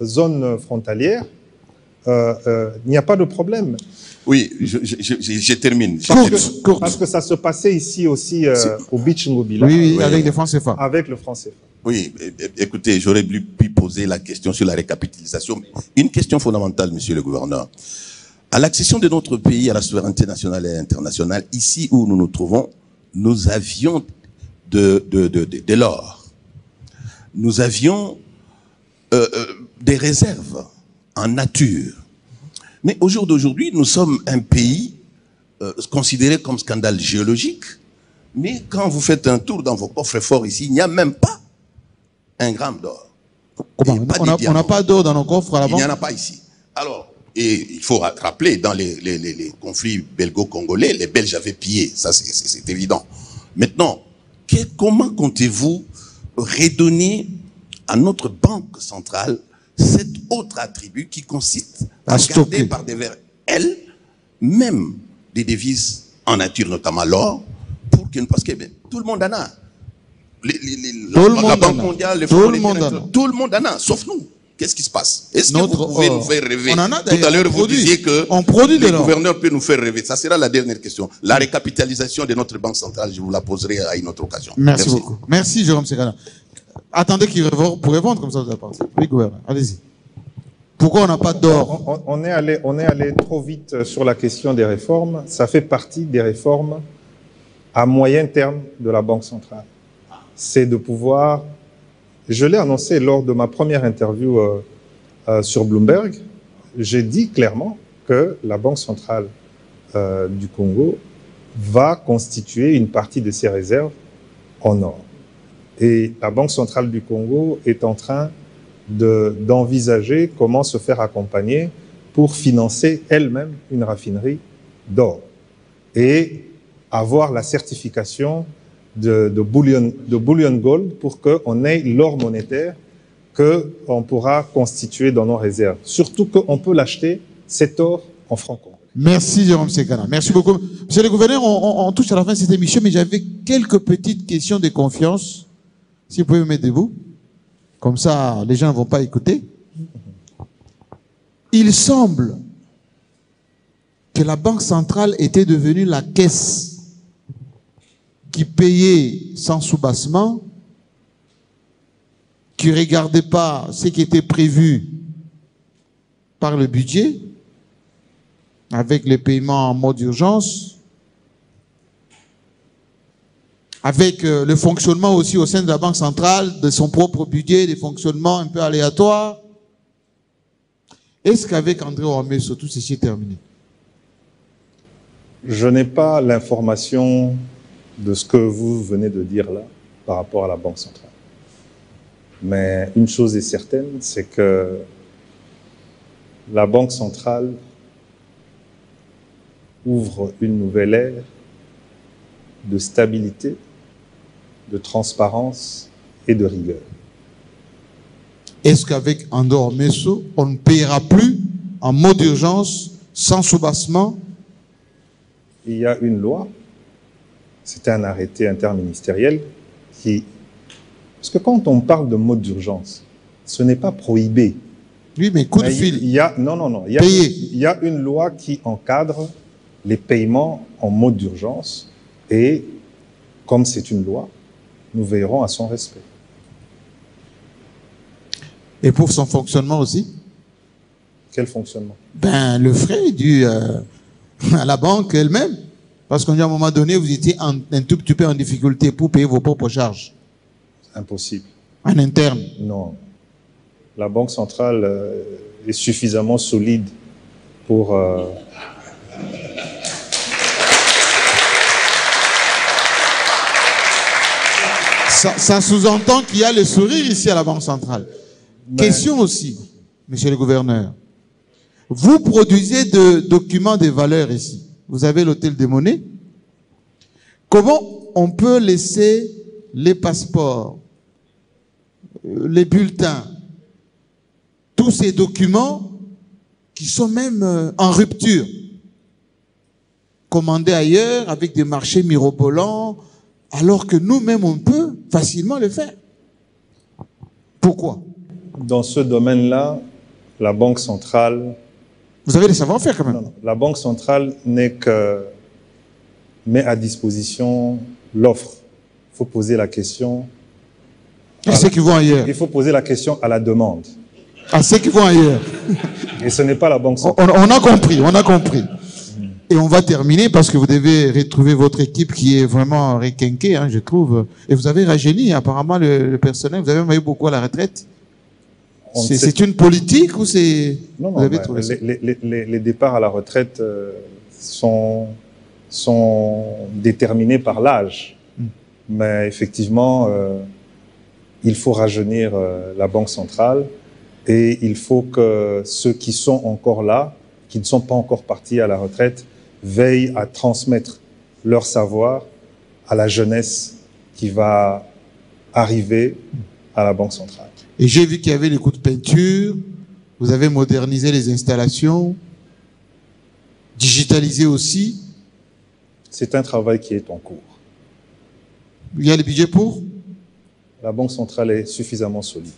Speaker 1: zones frontalières, il n'y a pas de problème.
Speaker 3: Oui, je termine.
Speaker 1: Parce que ça se passait ici aussi au Beach Ngobila.
Speaker 2: Oui, avec les francs CFA.
Speaker 1: Avec le franc CFA.
Speaker 3: Oui, écoutez, j'aurais pu poser la question sur la récapitalisation. Une question fondamentale, monsieur le gouverneur. À l'accession de notre pays à la souveraineté nationale et internationale, ici où nous nous trouvons, nous avions de l'or. Nous avions des réserves en nature. Mais au jour d'aujourd'hui, nous sommes un pays considéré comme scandale géologique. Mais quand vous faites un tour dans vos coffres forts ici, il n'y a même pas un gramme d'or.
Speaker 2: Comment? On n'a pas d'or dans nos coffres à la banque?
Speaker 3: Il n'y en a pas ici. Alors, et il faut rappeler, dans les conflits belgo-congolais, les Belges avaient pillé. Ça, c'est évident. Maintenant, comment comptez-vous redonner à notre banque centrale cet autre attribut qui consiste à garder par devers elle, même des devises en nature, notamment l'or, parce que tout le monde en a. La Banque mondiale, les fonds monétaires, tout le monde en a, sauf nous. Qu'est-ce qui se passe? Est-ce que vous pouvez nous faire rêver? Tout à l'heure, vous disiez que le gouverneur peut nous faire rêver. Ça sera la dernière question. La récapitalisation de notre banque centrale, je vous la poserai à une autre occasion.
Speaker 2: Merci beaucoup. Merci, Jérôme Sekana. Attendez qu'il réponde pour répondre, comme ça vous allez partir. Oui, gouverneur, allez-y. Pourquoi on n'a pas d'or?
Speaker 1: On est allé trop vite sur la question des réformes. Ça fait partie des réformes à moyen terme de la Banque centrale. C'est de pouvoir... Je l'ai annoncé lors de ma première interview sur Bloomberg. J'ai dit clairement que la Banque centrale du Congo va constituer une partie de ses réserves en or. Et la Banque centrale du Congo est en train d'envisager comment se faire accompagner pour financer elle-même une raffinerie d'or et avoir la certification de bullion gold pour qu'on ait l'or monétaire qu'on pourra constituer dans nos réserves. Surtout qu'on peut l'acheter, cet or, en francs congolais.
Speaker 2: Merci Jérôme Sekana. Merci beaucoup. Monsieur le gouverneur, on touche à la fin de cette émission, mais j'avais quelques petites questions de confiance. Si vous pouvez me mettre debout. Comme ça, les gens ne vont pas écouter. Il semble que la Banque centrale était devenue la caisse qui payait sans soubassement, qui ne regardait pas ce qui était prévu par le budget, avec les paiements en mode d'urgence, avec le fonctionnement aussi au sein de la Banque centrale, de son propre budget, des fonctionnements un peu aléatoires. Est-ce qu'avec André Ouamesso, tout ceci est terminé?
Speaker 1: Je n'ai pas l'information de ce que vous venez de dire là par rapport à la Banque centrale. Mais une chose est certaine, c'est que la Banque centrale ouvre une nouvelle ère de stabilité, de transparence et de rigueur.
Speaker 2: Est-ce qu'avec André Ouamesso, on ne payera plus en mode d'urgence, sans soubassement?
Speaker 1: Il y a une loi, c'était un arrêté interministériel qui... Parce que quand on parle de mode d'urgence, ce n'est pas prohibé.
Speaker 2: Oui, mais coup de fil.
Speaker 1: Il y a une loi qui encadre les paiements en mode d'urgence et comme c'est une loi, nous veillerons à son respect.
Speaker 2: Et pour son fonctionnement aussi?
Speaker 1: Quel fonctionnement?
Speaker 2: Ben, le frais dû à la banque elle-même. Parce qu'à un moment donné, vous étiez un tout petit peu en difficulté pour payer vos propres charges.
Speaker 1: Impossible.
Speaker 2: En interne?
Speaker 1: Non. La Banque centrale est suffisamment solide pour...
Speaker 2: Ça sous-entend qu'il y a le sourire ici à la Banque centrale. Mais... Question aussi, monsieur le gouverneur. Vous produisez de documents de valeur ici. Vous avez l'hôtel des monnaies. Comment on peut laisser les passeports, les bulletins, tous ces documents qui sont même en rupture, commandés ailleurs avec des marchés mirobolants, alors que nous-mêmes, on peut facilement le faire? Pourquoi?
Speaker 1: Dans ce domaine-là, la Banque centrale...
Speaker 2: Vous avez des savoir-faire quand même.
Speaker 1: Non, la Banque centrale met à disposition l'offre. Il faut poser la question...
Speaker 2: À ceux qui vont ailleurs.
Speaker 1: Il faut poser la question à la demande.
Speaker 2: À ceux qui vont ailleurs.
Speaker 1: Et ce n'est pas la Banque centrale.
Speaker 2: On a compris, on a compris. Et on va terminer parce que vous devez retrouver votre équipe qui est vraiment requinquée, hein, je trouve. Et vous avez rajeuni apparemment le personnel. Vous avez envoyé beaucoup à la retraite. C'est une politique ou c'est...
Speaker 1: Non, non, les départs à la retraite sont déterminés par l'âge. Mais effectivement, il faut rajeunir la Banque centrale et il faut que ceux qui sont encore là, qui ne sont pas encore partis à la retraite, veillent à transmettre leur savoir à la jeunesse qui va arriver à la Banque centrale.
Speaker 2: Et j'ai vu qu'il y avait les coups de peinture, vous avez modernisé les installations, digitalisé aussi.
Speaker 1: C'est un travail qui est en cours.
Speaker 2: Il y a le budget pour?
Speaker 1: La Banque centrale est suffisamment solide.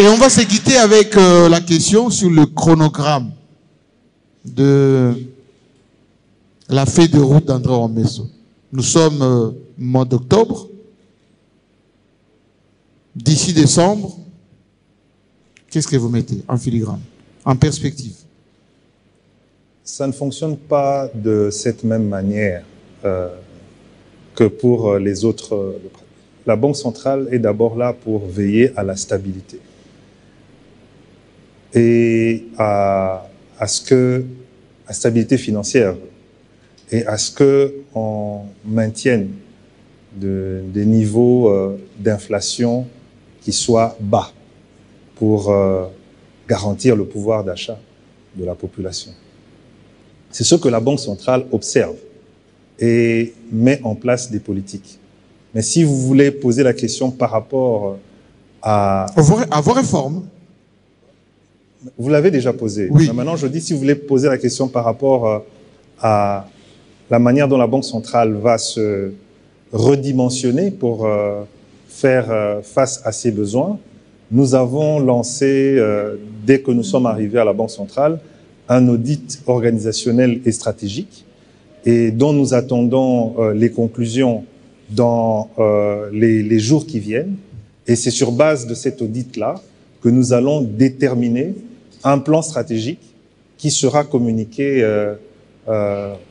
Speaker 2: Et on va se quitter avec la question sur le chronogramme de la feuille de route d'André Romesso. Nous sommes mois d'octobre. D'ici décembre, qu'est-ce que vous mettez en filigrane, en perspective?
Speaker 1: Ça ne fonctionne pas de cette même manière que pour les autres. La Banque centrale est d'abord là pour veiller à la stabilité et à la stabilité financière et à ce qu'on maintienne des niveaux d'inflation qui soient bas pour garantir le pouvoir d'achat de la population. C'est ce que la Banque centrale observe et met en place des politiques. Mais si vous voulez poser la question par rapport à
Speaker 2: vos réformes,
Speaker 1: vous l'avez déjà posé.
Speaker 2: Oui.
Speaker 1: Mais maintenant, je dis, si vous voulez poser la question par rapport à la manière dont la Banque centrale va se redimensionner pour faire face à ses besoins, nous avons lancé, dès que nous sommes arrivés à la Banque centrale, un audit organisationnel et stratégique, et dont nous attendons les conclusions dans les jours qui viennent. Et c'est sur base de cet audit-là que nous allons déterminer un plan stratégique qui sera communiqué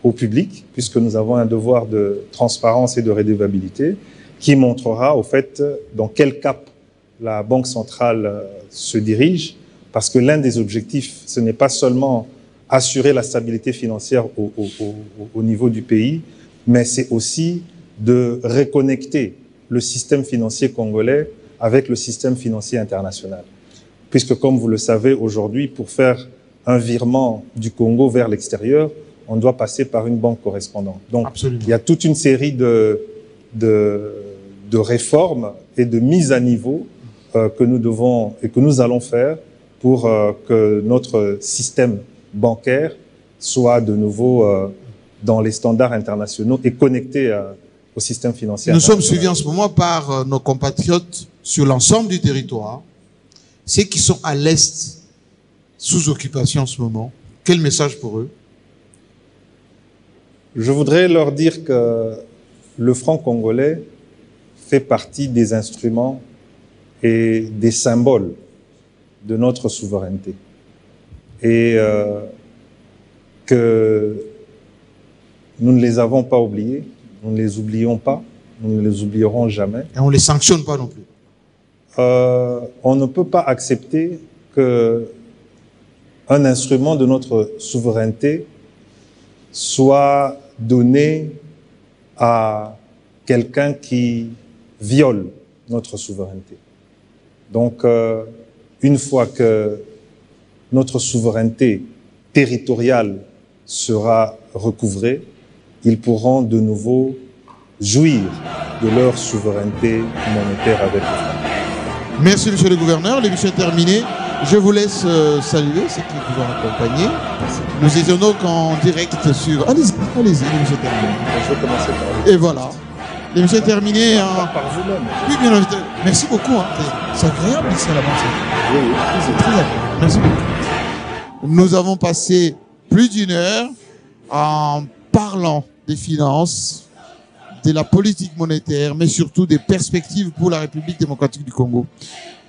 Speaker 1: au public, puisque nous avons un devoir de transparence et de redevabilité, qui montrera au fait dans quel cap la Banque centrale se dirige, parce que l'un des objectifs, ce n'est pas seulement assurer la stabilité financière au niveau du pays, mais c'est aussi de reconnecter le système financier congolais avec le système financier international. Puisque, comme vous le savez, aujourd'hui, pour faire un virement du Congo vers l'extérieur, on doit passer par une banque correspondante. Donc,
Speaker 2: absolument,
Speaker 1: il y a toute une série de réformes et de mises à niveau que nous devons et que nous allons faire pour que notre système bancaire soit de nouveau dans les standards internationaux et connecté au système financier.
Speaker 2: Nous sommes suivis en ce moment par nos compatriotes sur l'ensemble du territoire, ceux qui sont à l'Est, sous occupation en ce moment. Quel message pour eux?
Speaker 1: Je voudrais leur dire que le franc congolais fait partie des instruments et des symboles de notre souveraineté. Et que nous ne les avons pas oubliés, nous ne les oublions pas, nous ne les oublierons jamais.
Speaker 2: Et on ne les sanctionne pas non plus.
Speaker 1: On ne peut pas accepter qu'un instrument de notre souveraineté soit donné à quelqu'un qui viole notre souveraineté. Donc, une fois que notre souveraineté territoriale sera recouvrée, ils pourront de nouveau jouir de leur souveraineté monétaire avec le franc.
Speaker 2: Merci, monsieur le gouverneur. L'émission est terminée. Je vous laisse saluer ceux qui vous ont accompagné. Nous étions donc en direct sur... Allez-y, l'émission est terminée.
Speaker 1: Je vais commencer par
Speaker 2: Et voilà. L'émission est terminée.
Speaker 1: par vous-même.
Speaker 2: Oui, bien invité. Merci beaucoup. Hein. C'est agréable ici à la Banque.
Speaker 1: Oui,
Speaker 2: C'est très agréable. Merci beaucoup. Nous avons passé plus d'une heure en parlant des finances, de la politique monétaire, mais surtout des perspectives pour la République démocratique du Congo.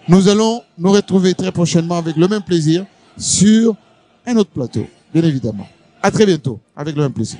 Speaker 2: Nous allons nous retrouver très prochainement avec le même plaisir sur un autre plateau, bien évidemment. À très bientôt, avec le même plaisir.